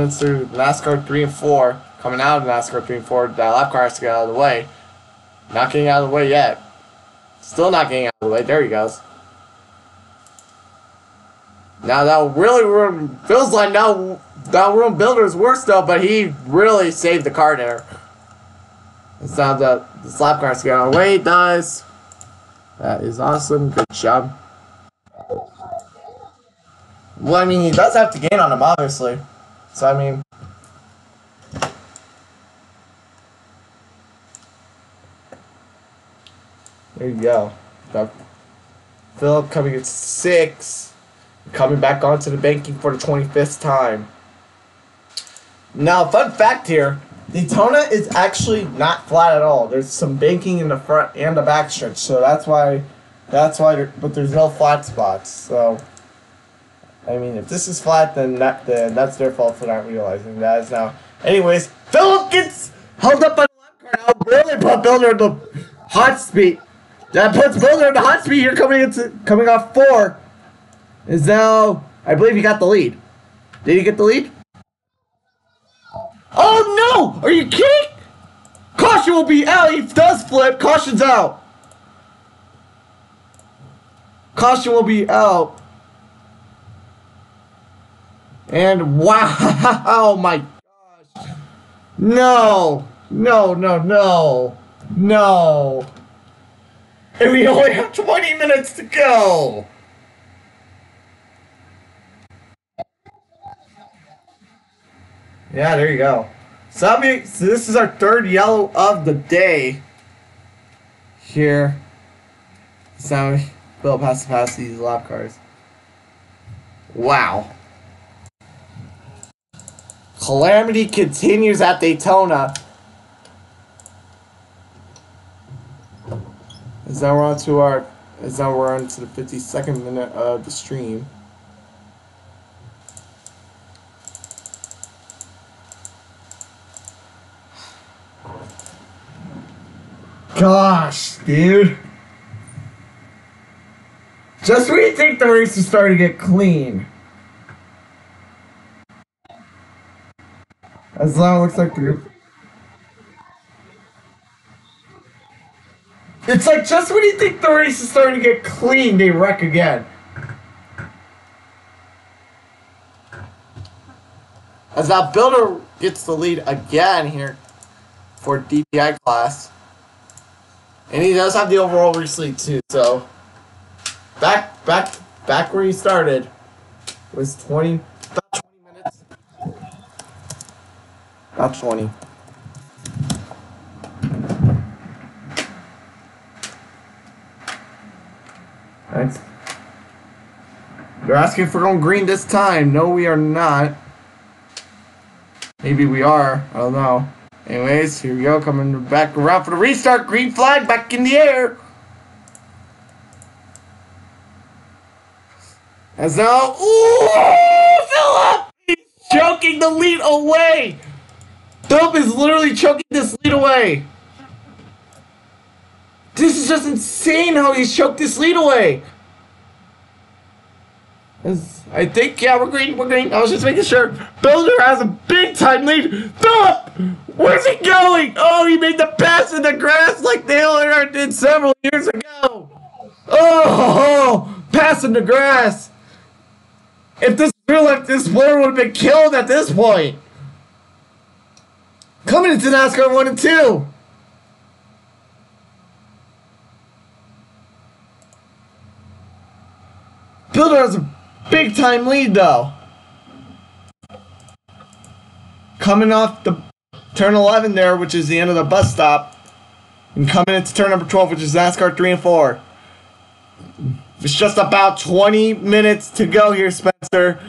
through NASCAR 3 and 4, coming out of NASCAR 3 and 4, that lap car has to get out of the way. Not getting out of the way yet. Still not getting out of the way. There he goes. Now that really feels like now that room builder's worse though, but he really saved the car there. It's not that the slap car's going away. It does. That is awesome. Good job. Well, I mean, he does have to gain on him, obviously. So, I mean... There you go. Got Philip coming at 6. Coming back onto the banking for the 25th time. Now, fun fact here. Daytona is actually not flat at all. There's some banking in the front and the back stretch. So, that's why but there's no flat spots. So... I mean, if this is flat, then that's their fault for not realizing that is now. Anyways, Philip gets held up by the lap car now. Really put Builder in the hot speed. That puts Builder in the hot speed here coming off 4. Is now, I believe he got the lead. Did he get the lead? Oh no! Are you kidding? Caution will be out. He does flip. Caution's out. Caution will be out. And wow, oh my gosh. No, no, no, no, no. And we only have 20 minutes to go. Yeah, there you go. So this is our 3rd yellow of the day. Here. So Philip has to pass these lap cars. Wow. Calamity continues at Daytona. As now we're on to the 52nd minute of the stream. Gosh, dude. Just when you think the race is starting to get clean. As long as it looks like the... It's like just when you think the race is starting to get clean, they wreck again. As now Builder gets the lead again here for DPI class. And he does have the overall race lead too, so back where he started was about 20 minutes. About 20. Thanks. You're asking if we're going green this time. No, we are not. Maybe we are. I don't know. Anyways, here we go. Coming back around for the restart. Green flag back in the air. As now, ooh, Philip! He's choking the lead away. Philip is literally choking this lead away. This is just insane how he's choked this lead away. I think, yeah, we're green, we're green. I was just making sure. Builder has a big time lead. Philip! Where's he going? Oh, he made the pass in the grass like Dale Earnhardt did several years ago. Oh, pass in the grass. If this was real life, this player would have been killed at this point. Coming into NASCAR 1 and 2. Builder has a big time lead though. Coming off the turn 11 there, which is the end of the bus stop. And coming into turn number 12, which is NASCAR 3 and 4. It's just about 20 minutes to go here, Spencer.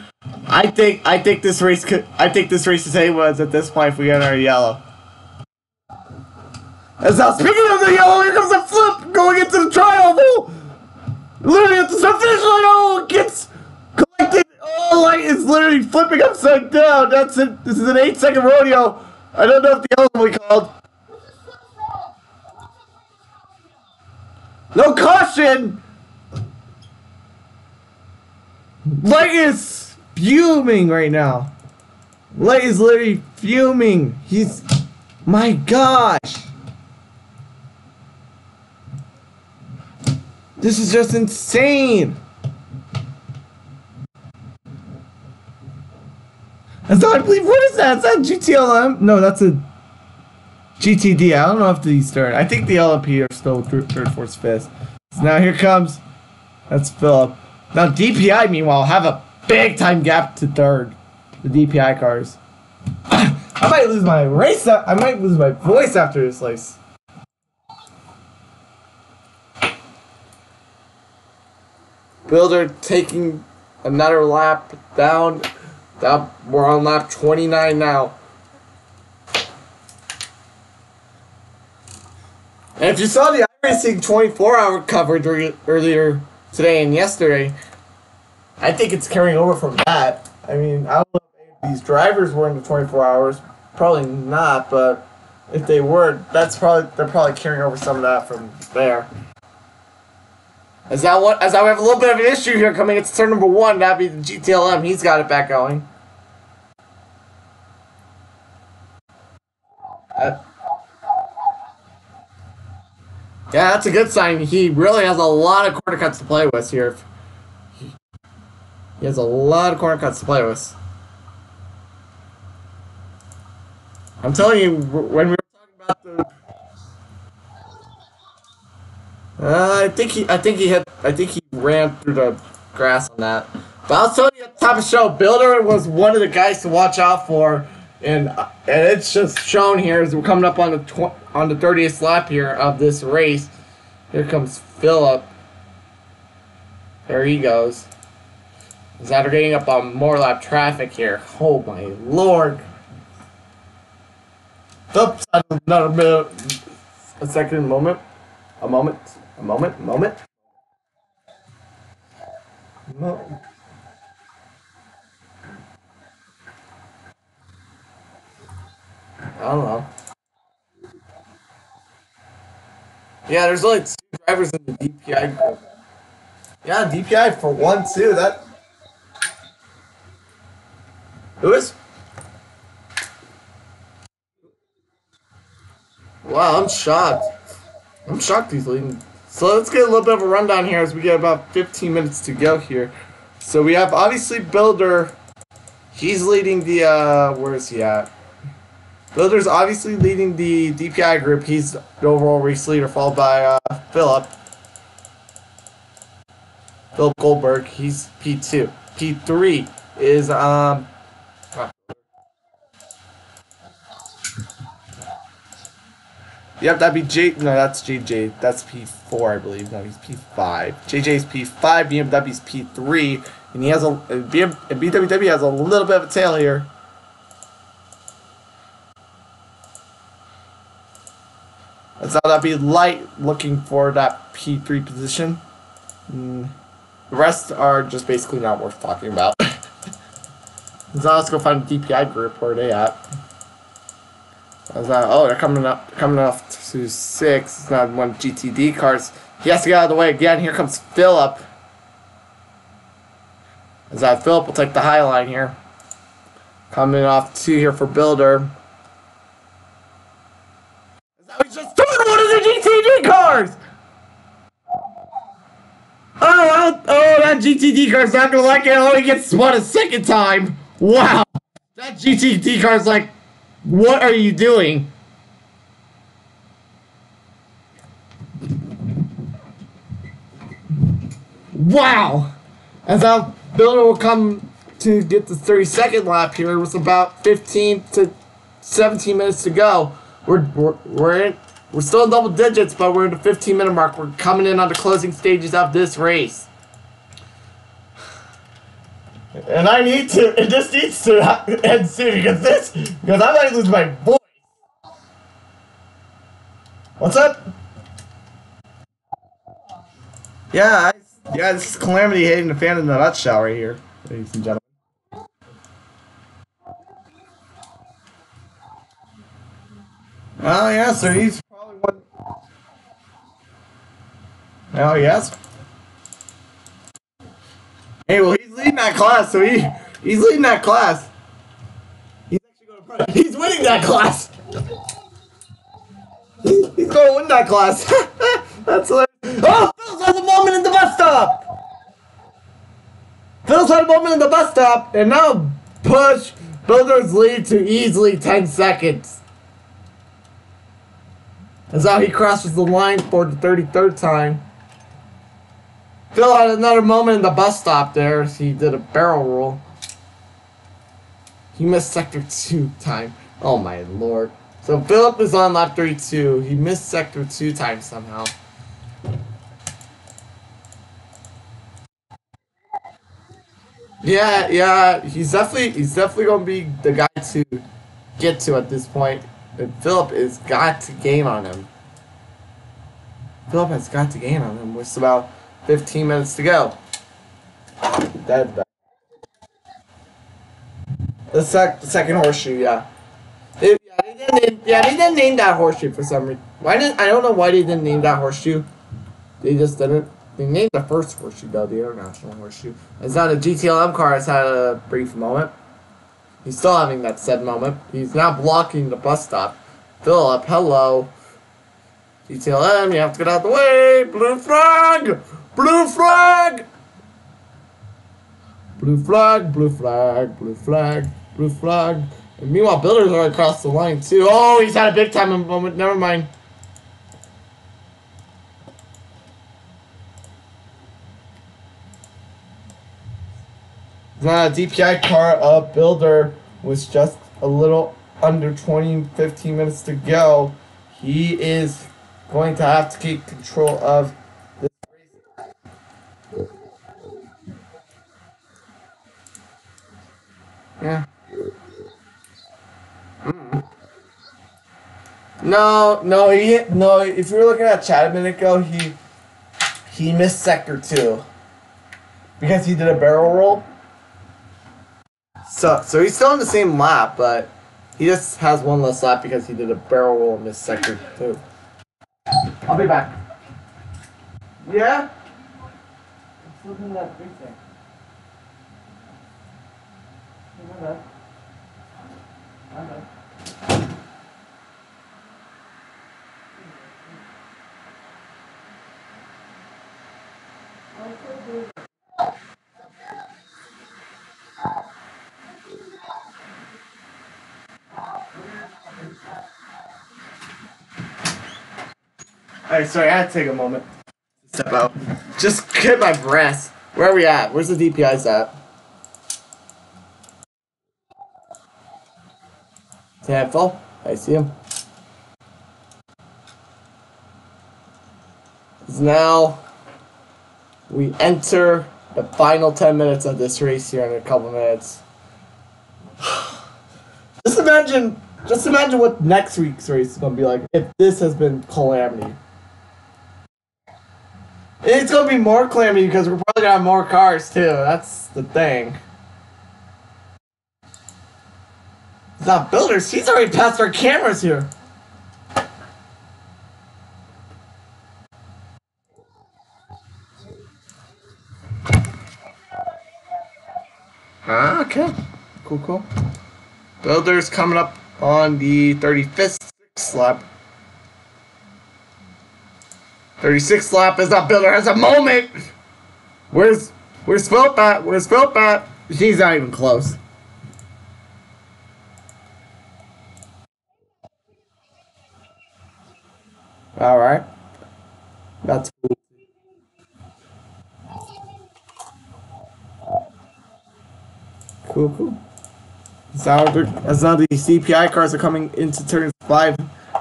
I think this race is A-Woods at this point if we get our yellow. As now, speaking of the yellow, here comes the flip going into the tri-oval. Literally at the start finish line, oh, it gets collected. Oh, light is literally flipping upside down. That's it. This is an 8-second rodeo. I don't know if the yellow will be called. No caution. Light is fuming right now. Light is literally fuming. My gosh. This is just insane. And so I believe, what is that? Is that GTLM? No, that's a GTD. I don't know if these turn. I think the LMP are still third, fourth, fifth. So now here comes. That's Philip. Now DPI, meanwhile, have a big time gap to third. The DPI cars. I might lose my race. I might lose my voice after this race. Builder taking another lap down. We're on lap 29 now. And if you saw the iRacing 24-hour coverage earlier today and yesterday, I think it's carrying over from that. I mean, I don't know if these drivers were in the 24 hours. Probably not, but if they were, they're probably carrying over some of that from there. As I have a little bit of an issue here coming into turn number 1, that'd be the GTLM. He's got it back going. Yeah, that's a good sign. He really has a lot of corner cuts to play with here. He has a lot of corner cuts to play with. I'm telling you, when we were talking about the, I think he ran through the grass on that. But I was telling you at the top of the show, Builder was one of the guys to watch out for, and it's just shown here as we're coming up on the 30th lap here of this race. Here comes Philip. There he goes. Now they're getting up on more lap traffic here. Oh my lord. Oops, another minute. A second, moment. A moment. A moment. Moment. No. I don't know. Yeah, there's only 2 drivers in the DPI group. Yeah, DPI for 1, too. That. Who is? Wow, I'm shocked. I'm shocked he's leading. So let's get a little bit of a rundown here as we get about 15 minutes to go here. So we have obviously Builder. He's leading the, where is he at? Builder's obviously leading the DPI group. He's the overall race leader, followed by Philip. Philip Goldberg. He's P2. P3 is Yep, that'd be No, that's JJ. That's P4, I believe. No, he's P5. JJ's P5. BMW's P3, and he has BWW has a little bit of a tail here. And so that'd be Light looking for that P3 position. The rest are just basically not worth talking about. So let's go find the DPI group. Where are they at? Oh, they're coming up to 6. It's not one GTD cars. He has to get out of the way again. Here comes Philip. Philip will take the high line here. Coming off 2 here for Builder. He's just doing one of the GTD cars! Oh, that GTD car's not gonna like it. Oh, he gets spun a second time. Wow. That GTD car's like, what are you doing? Wow. As our Builder will come to get the 32nd lap here with about 15 to 17 minutes to go. We're still in double digits, but we're in the 15-minute mark. We're coming in on the closing stages of this race. And this needs to end soon because I might lose my voice. What's up? Yeah, this is Calamity hitting the fan in the nutshell right here, ladies and gentlemen. Oh, yeah, so he's probably one. Oh, yes. Hey, well, he's leading that class, so he's leading that class. He's actually going to front. He's winning that class. He's going to win that class. That's hilarious. Oh, Phil's has a moment in the bus stop. Phil's had a moment in the bus stop, and now push Builders lead to easily 10 seconds. As how he crosses the line for the 33rd time. Phil had another moment in the bus stop there as he did a barrel roll. He missed sector 2 time. Oh my lord. So Philip is on lap 32. He missed sector 2 time somehow. Yeah, he's definitely gonna be the guy to get to at this point. And Philip has got to gain on him. Philip has got to gain on him. With about 15 minutes to go. The second horseshoe, yeah. They didn't name that horseshoe for some reason. I don't know why they didn't name that horseshoe. They just didn't. They named the first horseshoe though, the international horseshoe. It's not a GTLM car has had a brief moment. He's still having that said moment. He's now blocking the bus stop. Philip, hello. GTLM, you have to get out of the way. Blue flag! Blue flag! Blue flag, blue flag, blue flag, blue flag. And meanwhile, Builders are across the line too. Oh, he's had a big time moment. Never mind. The DPI car of Builder was just a little under 15 minutes to go. He is going to have to keep control of this race. Yeah. No. If you were looking at chat a minute ago, he missed sector 2 because he did a barrel roll. So he's still on the same lap, but he just has one less lap because he did a barrel roll and missed sector 2. I'll be back. Yeah? I'm looking at that big thing. My bad. Alright, sorry, I had to take a moment. Step out. Just get my breath. Where are we at? Where's the DPIs at? Handful. I see him. Now we enter the final 10 minutes of this race here in a couple minutes. Just imagine what next week's race is gonna be like if this has been calamity. It's gonna be more calamity because we're probably gonna have more cars too. That's the thing. It's not Builders. He's already passed our cameras here. Okay. Cool. Builders coming up on the 35th lap. 36th lap is not Builder has a moment. Where's Philip at? Where's Philip at? He's not even close. All right. That's cool. Cool. As now the CPI cars are coming into turns 5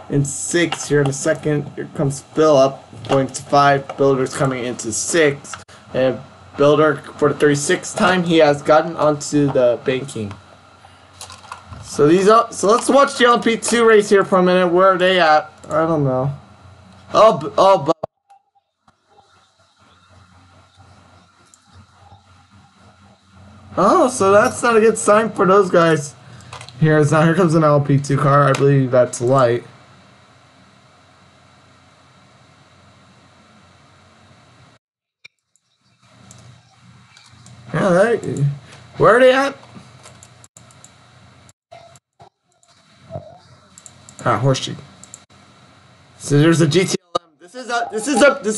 and 6 here in a second. Here comes Philip going to 5. Builder's coming into 6. And Builder, for the 36th time, he has gotten onto the banking. So let's watch the LP2 race here for a minute. Where are they at? I don't know. Oh, so that's not a good sign for those guys. Here comes an LP2 car. I believe that's light. Yeah, where are they at? Horseshoe. So there's a GTLM. This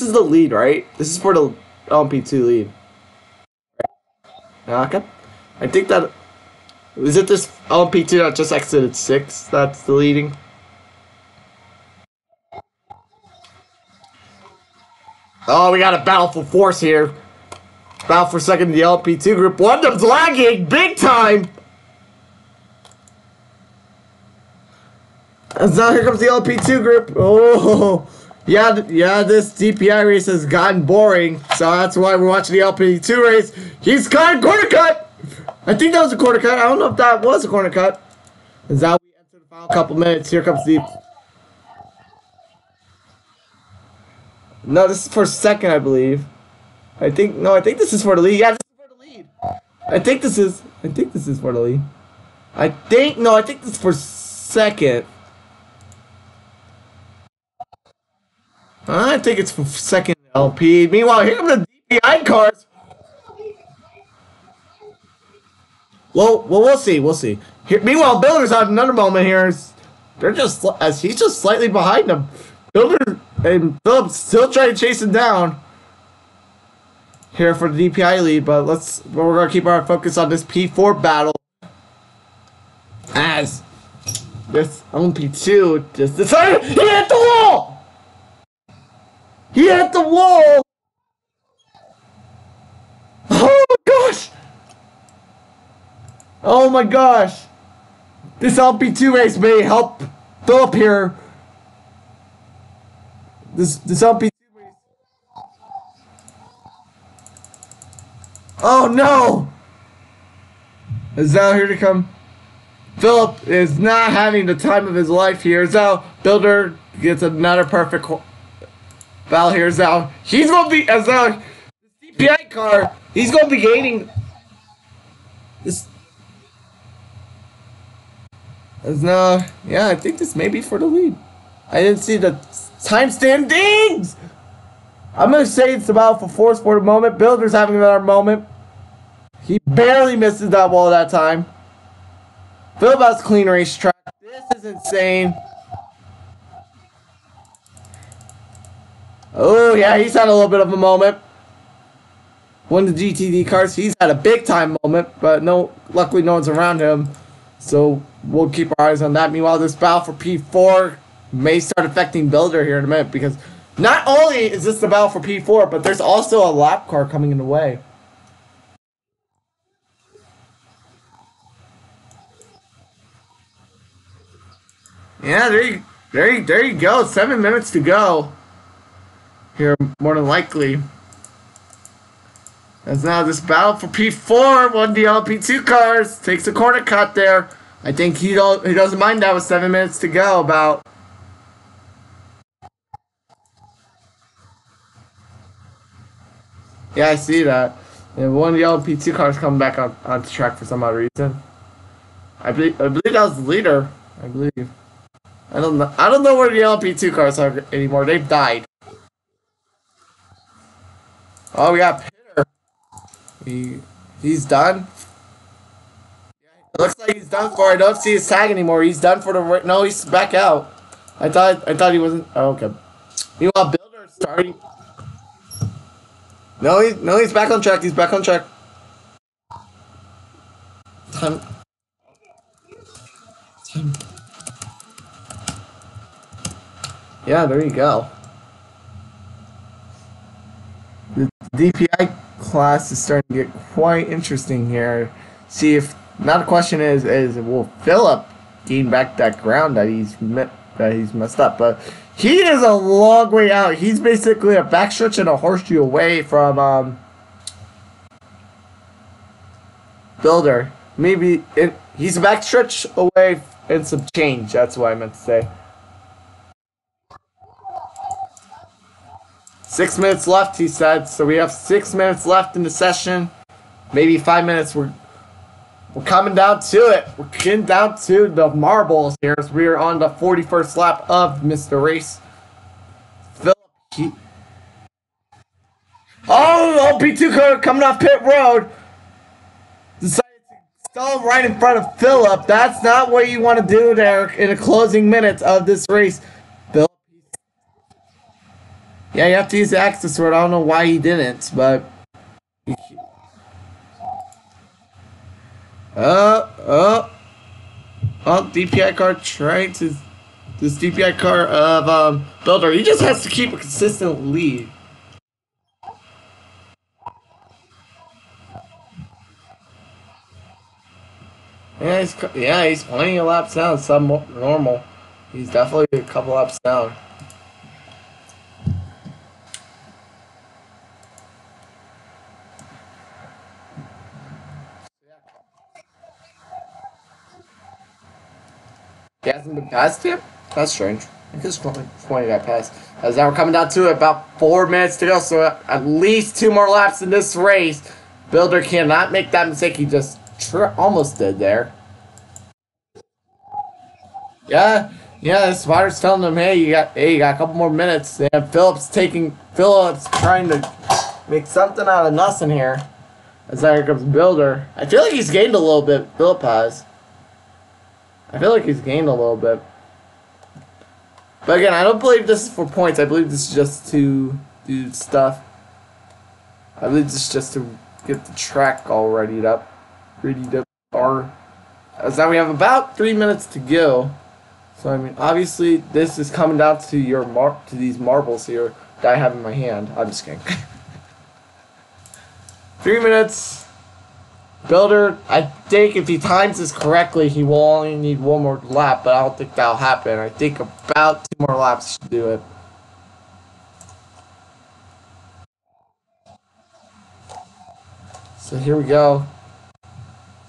is the lead, right? This is for the LP2 lead. Okay. I think that Is it this LP2 that just exited 6 that's the leading? Oh, we got a battle for force here. Battle for second in the LP2 group. One of them's lagging big time. And now here comes the LP2 group. Oh, yeah, this DPI race has gotten boring. So that's why we're watching the LP2 race. He's caught a corner cut. I think that was a corner cut. I don't know if that was a corner cut. And now we enter the final couple minutes. Here comes the... No, this is for second, I believe. I think this is for the lead. Yeah, this is for the lead. I think this is for the lead. I think this is for second. I think it's for second LP. Meanwhile, here come the DPI cars. Well, we'll see. Here, meanwhile, Builder's on another moment here. He's just slightly behind him. Builder and Phillips still trying to chase him down here for the DPI lead, but we're gonna keep our focus on this P4 battle as this LP2 just decided he hit the wall. He hit the wall. Oh my gosh! Oh my gosh! This LP2 race may help Phillip here. This LP2 race. Oh no! Is now here to come. Phillip is not having the time of his life here. Now Builder gets another perfect foul here. Now he's gonna be as now the CPI car. He's gonna be gaining this. As now, yeah, I think this may be for the lead. I didn't see the time standings. I'm gonna say it's about for force for the moment. Builder's having another moment. He barely misses that wall that time. Phillip has clean racetrack. This is insane. Oh yeah, he's had a little bit of a moment. One of the GTD cars, he's had a big time moment, but luckily no one's around him. So we'll keep our eyes on that. Meanwhile, this battle for P4 may start affecting Builder here in a minute, because not only is this the battle for P4, but there's also a lap car coming in the way. Yeah, there you go. 7 minutes to go. Here, more than likely. As now this battle for P4, one of the LP2 cars takes a corner cut there. I think he doesn't mind that with 7 minutes to go. About. Yeah, I see that. And one of the LP2 cars coming back onto track for some odd reason. I believe that was the leader. I believe. I don't know where the LP2 cars are anymore. They've died. Oh, we got Pitter. He's done. It looks like he's done for. I don't see his tag anymore. He's done for the. No, he's back out. I thought he wasn't. Oh, okay. Meanwhile, Builder starting. No, he's back on track. He's back on track. Time. Yeah, there you go. The DPI class is starting to get quite interesting here. See if now the question is will Phillip gain back that ground that he's messed up? But he is a long way out. He's basically a backstretch and a horseshoe away from Builder. Maybe he's a backstretch away and some change. That's what I meant to say. 6 minutes left, he said. So we have 6 minutes left in the session. Maybe 5 minutes. We're coming down to it. We're getting down to the marbles here. So we are on the 41st lap of Mr. Race. Phillip. Oh, P2 car coming off pit road. Decided to stall right in front of Phillip. That's not what you want to do there in the closing minutes of this race. Yeah, you have to use the access sword. I don't know why he didn't, but... Oh, DPI car trying to. This DPI car of Builder. He just has to keep a consistent lead. He's plenty of laps down. Some normal. He's definitely a couple laps down. He hasn't been passed yet? That's strange. I guess 20 got passed. As now we're coming down to it, about 4 minutes to go, so at least 2 more laps in this race. Builder cannot make that mistake he just almost did there. Yeah, the spotter's telling him, hey, you got a couple more minutes. And Phillips trying to make something out of nothing here. As here comes Builder. I feel like he's gained a little bit, Phillips has. I feel like he's gained a little bit. But again, I don't believe this is for points. I believe this is just to do stuff. I believe this is just to get the track all readied up. As now we have about 3 minutes to go. So I mean, obviously, this is coming down to these marbles here that I have in my hand. I'm just kidding. 3 minutes. Builder, I think if he times this correctly, he will only need 1 more lap, but I don't think that'll happen. I think about 2 more laps should do it. So here we go.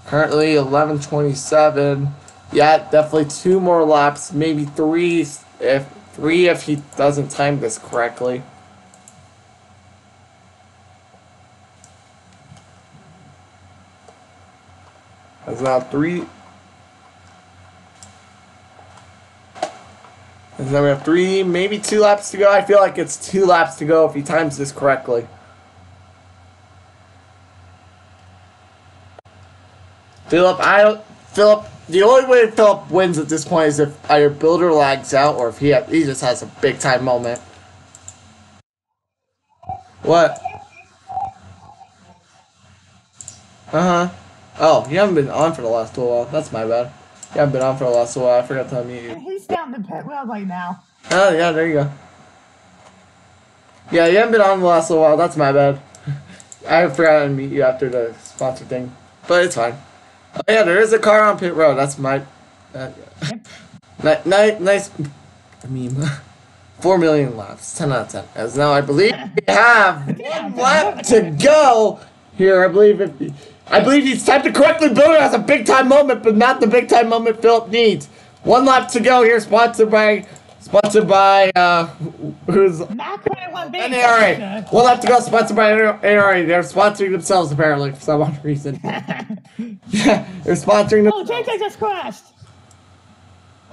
Currently 11:27. Yeah, definitely 2 more laps, maybe 3 if he doesn't time this correctly. That's now 3. And then we have 3, maybe 2 laps to go. I feel like it's 2 laps to go if he times this correctly. Philip, the only way Philip wins at this point is if either Builder lags out or if he just has a big time moment. What? Oh, you haven't been on for the last little while. That's my bad. You haven't been on for the last little while. I forgot to unmute you. He's down the pit road right now. Oh, yeah, there you go. Yeah, you haven't been on the last little while. That's my bad. I forgot to unmute you after the sponsor thing. But it's fine. Oh, yeah, there is a car on pit road. That's my... nice meme. 4 million laps. 10 out of 10. As now I believe we have 1 lap to go here. I believe he's timed to correctly. Builder has a big time moment, but not the big time moment Philip needs. 1 lap to go here, sponsored by who's NARA. 1 lap to go, sponsored by NARA. They're sponsoring themselves apparently for some odd reason. Yeah, they're sponsoring them. Oh, JJ just crashed.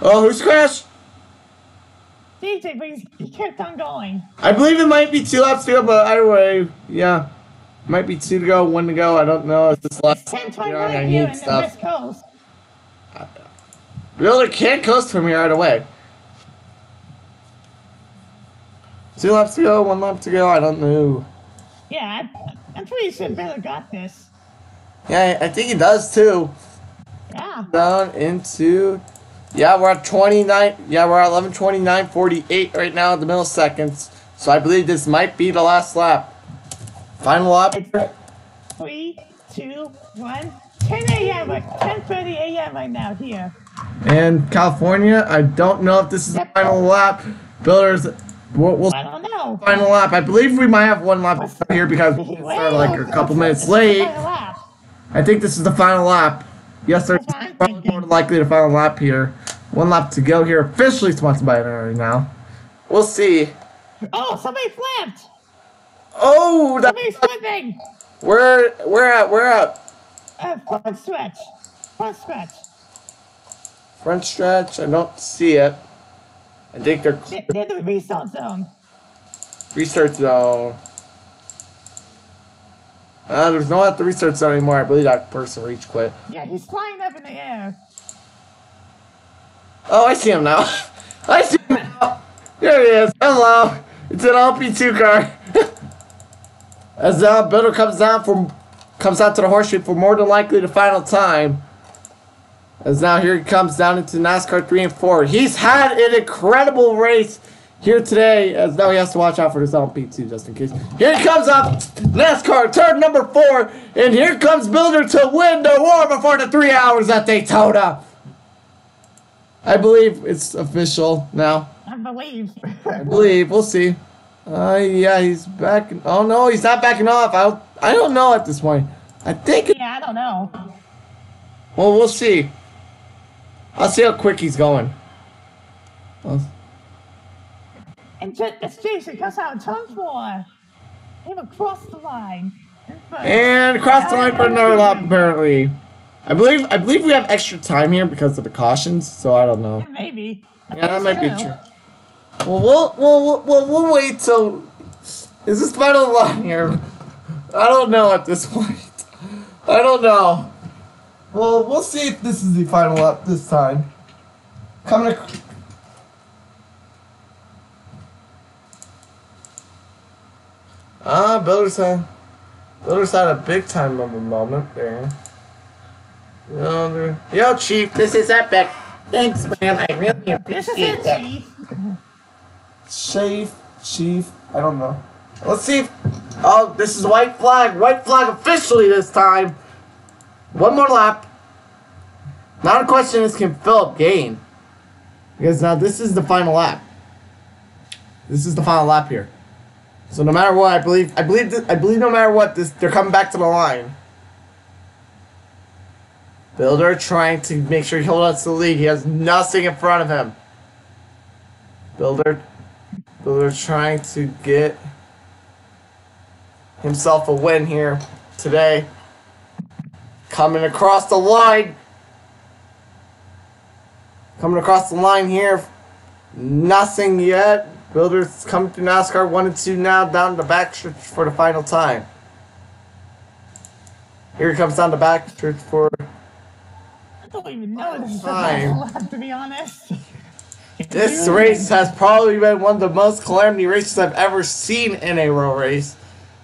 Oh, who's crashed? DJ, but he kept on going. I believe it might be 2 laps to go, but either way, yeah. Might be 2 to go, 1 to go. I don't know if this last I need stuff. Builder can't coast from here right away. 2 laps to go, 1 lap to go. I don't know. Yeah, I'm pretty sure Builder got this. Yeah, I think he does too. Yeah. Down into. Yeah, we're at 29. Yeah, we're at 11:29:48 right now at the milliseconds. So I believe this might be the last lap. Final lap. 3, 2, 1. 10 a.m. 10:30 a.m. right now here. And California, I don't know if this is the final lap. Builders, I don't know. Final lap. I believe we might have 1 lap here because we started like a couple minutes late. I think this is the final lap. Yes, there's probably more than likely the final lap here. 1 lap to go here. Officially sponsored by NARA now. We'll see. Oh, somebody flipped. Oh, somebody's flipping. We're at. Front stretch. Front stretch. Front stretch. I don't see it. I think they're the restart zone. Restart zone. There's no at the restart zone anymore. I believe that person reached quit. Yeah, he's flying up in the air. Oh, I see him now. I see him now. There he is. Hello. It's an LP2 car. As Builder comes out to the horseshoe for more than likely the final time. As now here he comes down into NASCAR 3 and 4. He's had an incredible race here today, as now he has to watch out for this LMP2 just in case. Here he comes up, NASCAR turn number 4, and here comes Builder to win the war before the 3 hours at Daytona. I believe it's official now. I believe. I believe. We'll see. Yeah, he's back. Oh no, he's not backing off. I don't know at this point. I think. Yeah, I don't know. Well, we'll see. I'll see how quick he's going. And it's Jason cuts out turn 4. He would cross the line. And across the line for another lap, apparently. I believe we have extra time here because of the cautions, so I don't know. Yeah, maybe. Yeah, that might be true. Well, we'll wait till. Is this final line here? I don't know at this point. I don't know. Well, we'll see if this is the final lap this time. Coming to. Builder's had a big time of a moment there. Yo, Chief, this is epic. Thanks, man. I really appreciate it. Chief, I don't know. Let's see if. Oh, this is white flag. White flag officially this time. One more lap. Now the question is, can Philip gain? Because now this is the final lap. This is the final lap here. So no matter what, I believe no matter what, they're coming back to the line. Builder trying to make sure he holds on to the lead. He has nothing in front of him. Builder trying to get himself a win here today. Coming across the line. Coming across the line here. Nothing yet. Builder's coming through NASCAR 1 and 2 now, down the back stretch for the final time. Here he comes down the back stretch for. I don't even know this is the final lap, to be honest. This race has probably been one of the most calamity races I've ever seen in a road race.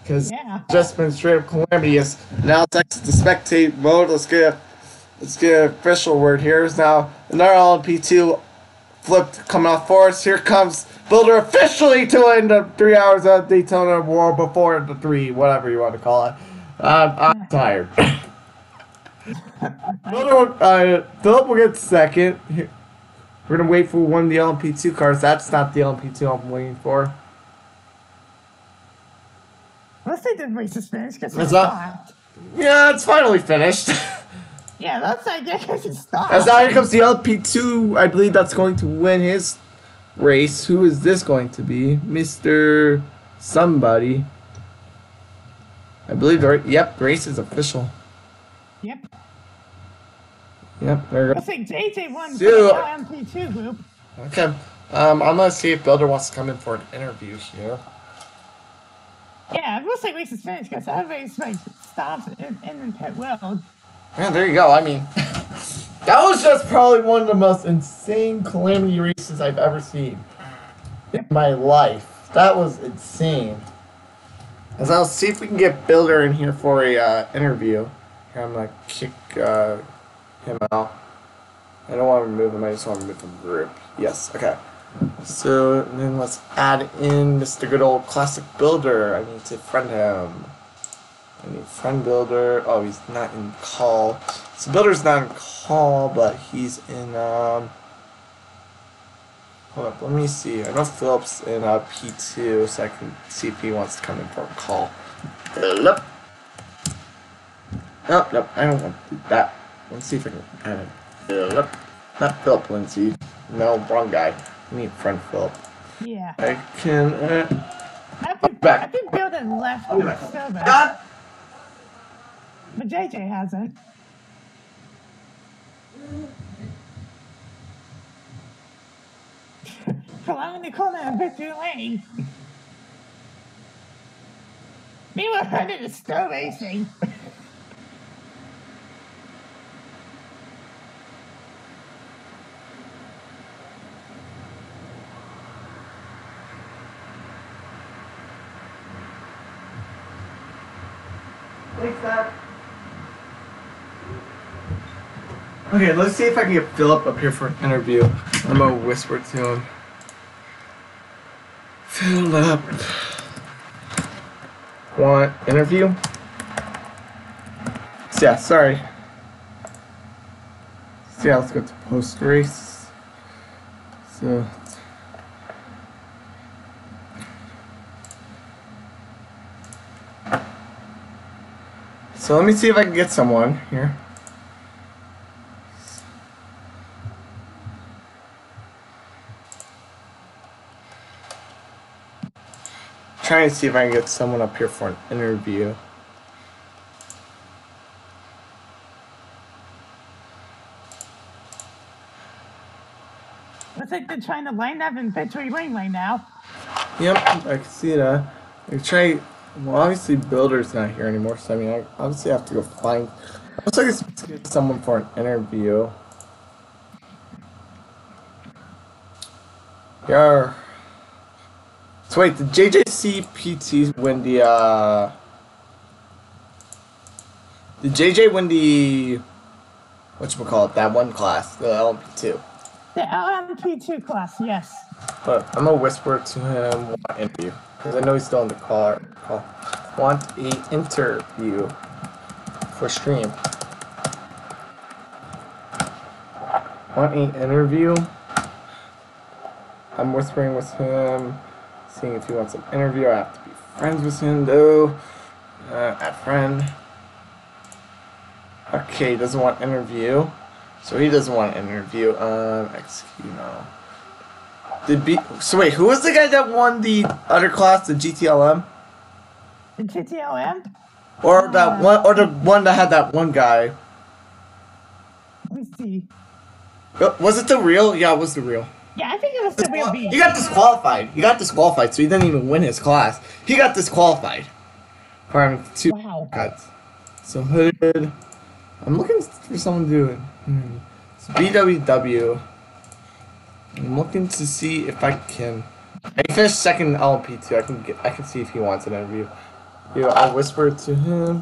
Because it's just been straight up calamities. Now it's actually the spectate mode. Let's get an official word here. Is now another LMP2 flipped coming off for us. Here comes Builder officially to win the 3 hours at Daytona war before the 3, whatever you want to call it. I'm tired. Philip will get second. We're going to wait for one of the LMP2 cars. That's not the LMP2 I'm waiting for. Let's say the race is finished because it's stopped. Yeah, it's finally finished. Yeah, that's I guess it stopped. As now here comes the LP2. I believe that's going to win his race. Who is this going to be? Mr. Somebody. I believe the race is official. Yep, there you go. I think JJ won the LMP2 group. Okay. I'm gonna see if Builder wants to come in for an interview here. Yeah, it looks like race is finished because everybody's like stops in the pit road. Yeah, there you go. I mean, that was just probably one of the most insane calamity races I've ever seen in my life. That was insane. As I'll see if we can get Builder in here for a interview. Here, I'm gonna kick him out. I don't want to remove him. I just want to remove him from the group. Yes. Okay. So then let's add in Mr. Good Old Classic Builder. I need to friend him. I need friend Builder. Oh, he's not in call. So Builder's not in call, but he's in hold up, let me see. I know Philip's in P2, so I can see if he wants to come in for a call. Nope. Nope, I don't want to do that. Let's see if I can kind of nope. Not Philip Lindsay. No, wrong guy. I need friend Philip. Yeah. I can I think Builder left the server. But JJ hasn't. Allowing the corner a bit too late. We were headed to stir racing. Thanks, Dad. Okay, let's see if I can get Philip up here for an interview. I'm gonna whisper to him. Philip, want interview? So yeah, sorry. So yeah, let's go to post race. So let me see if I can get someone here. Trying to see if I can get someone up here for an interview. Looks like they're trying to line up in Victory Lane right now. Yep, I can see that. Well, obviously Builder's not here anymore, so I mean, I obviously have to go find. Looks like it's supposed to get someone for an interview. Yeah. So wait, did JJC PT win the, did JJ win the, whatchamacallit, that one class, the LMP2? The LMP2 class, yes. But I'm gonna whisper to him, want interview, because I know he's still on the call. Want a interview for stream. Want an interview? I'm whispering with him, seeing if he wants an interview. I have to be friends with him though. Add friend. Okay, doesn't want interview. So he doesn't want an interview. Execute now. So wait, who was the guy that won the other class, the GTLM? The GTLM? Or that one, or the one that had that one guy? Let me see. Was it the real? Yeah, it was the real. Yeah, I think it was the real beat. He got disqualified. He got disqualified, so he didn't even win his class. He got disqualified for having 2 cuts. So hooded. I'm looking for someone to do it. It's BWW. I'm looking to see if I can. I finished second LP2. I can see if he wants an interview. I'll whisper to him.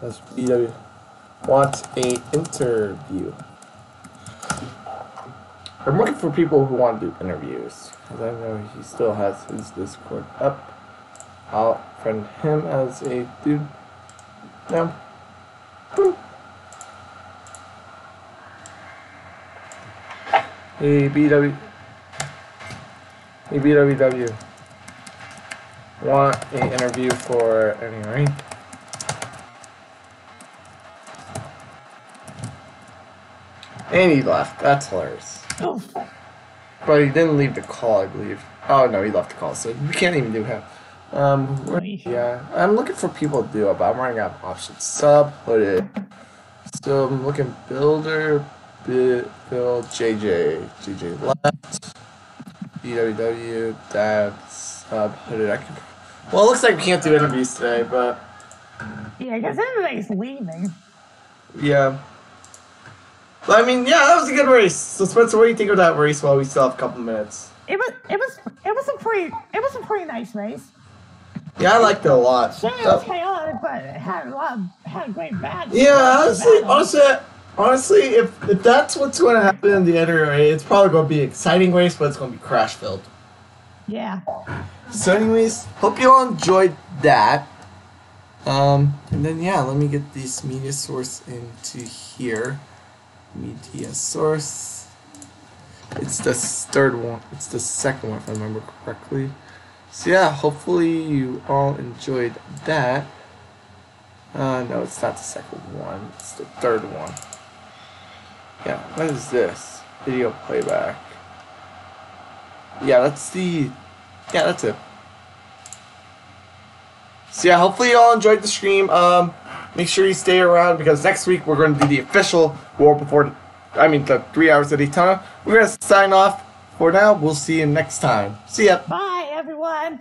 That's BW. Want a interview. I'm looking for people who want to do interviews, because I know he still has his Discord up. I'll friend him as a dude. No. Hey BWW. Want an interview for any rank? And he left. That's hilarious. But he didn't leave the call, I believe. Oh no, he left the call, so we can't even do him. Yeah, I'm looking for people to do it, but I'm running out of options. Sub, hooded. So I'm looking builder, build, JJ left, BWW, dad, sub, hooded. Well, it looks like we can't do interviews today, but yeah, because everybody's leaving. Yeah. But I mean, yeah, that was a good race. So Spencer, what do you think of that race while we still have a couple minutes? It was a pretty nice race. Yeah, I liked it a lot. Sure, it was chaotic, but it had a great battle. Yeah, honestly, if that's what's going to happen in the end of the race, it's probably going to be an exciting race, but it's going to be crash filled. Yeah. So, anyways, hope you all enjoyed that. And then yeah, let me get this media source into here. Media source. It's the third one. It's the second one, if I remember correctly. So yeah, hopefully you all enjoyed that. No, it's not the second one. It's the third one. Yeah, what is this? Video playback. Yeah, that's it. So yeah, hopefully you all enjoyed the stream. Make sure you stay around because next week we're going to do the official the 3 hours of Daytona. We're going to sign off for now. We'll see you next time. See ya. Bye, everyone.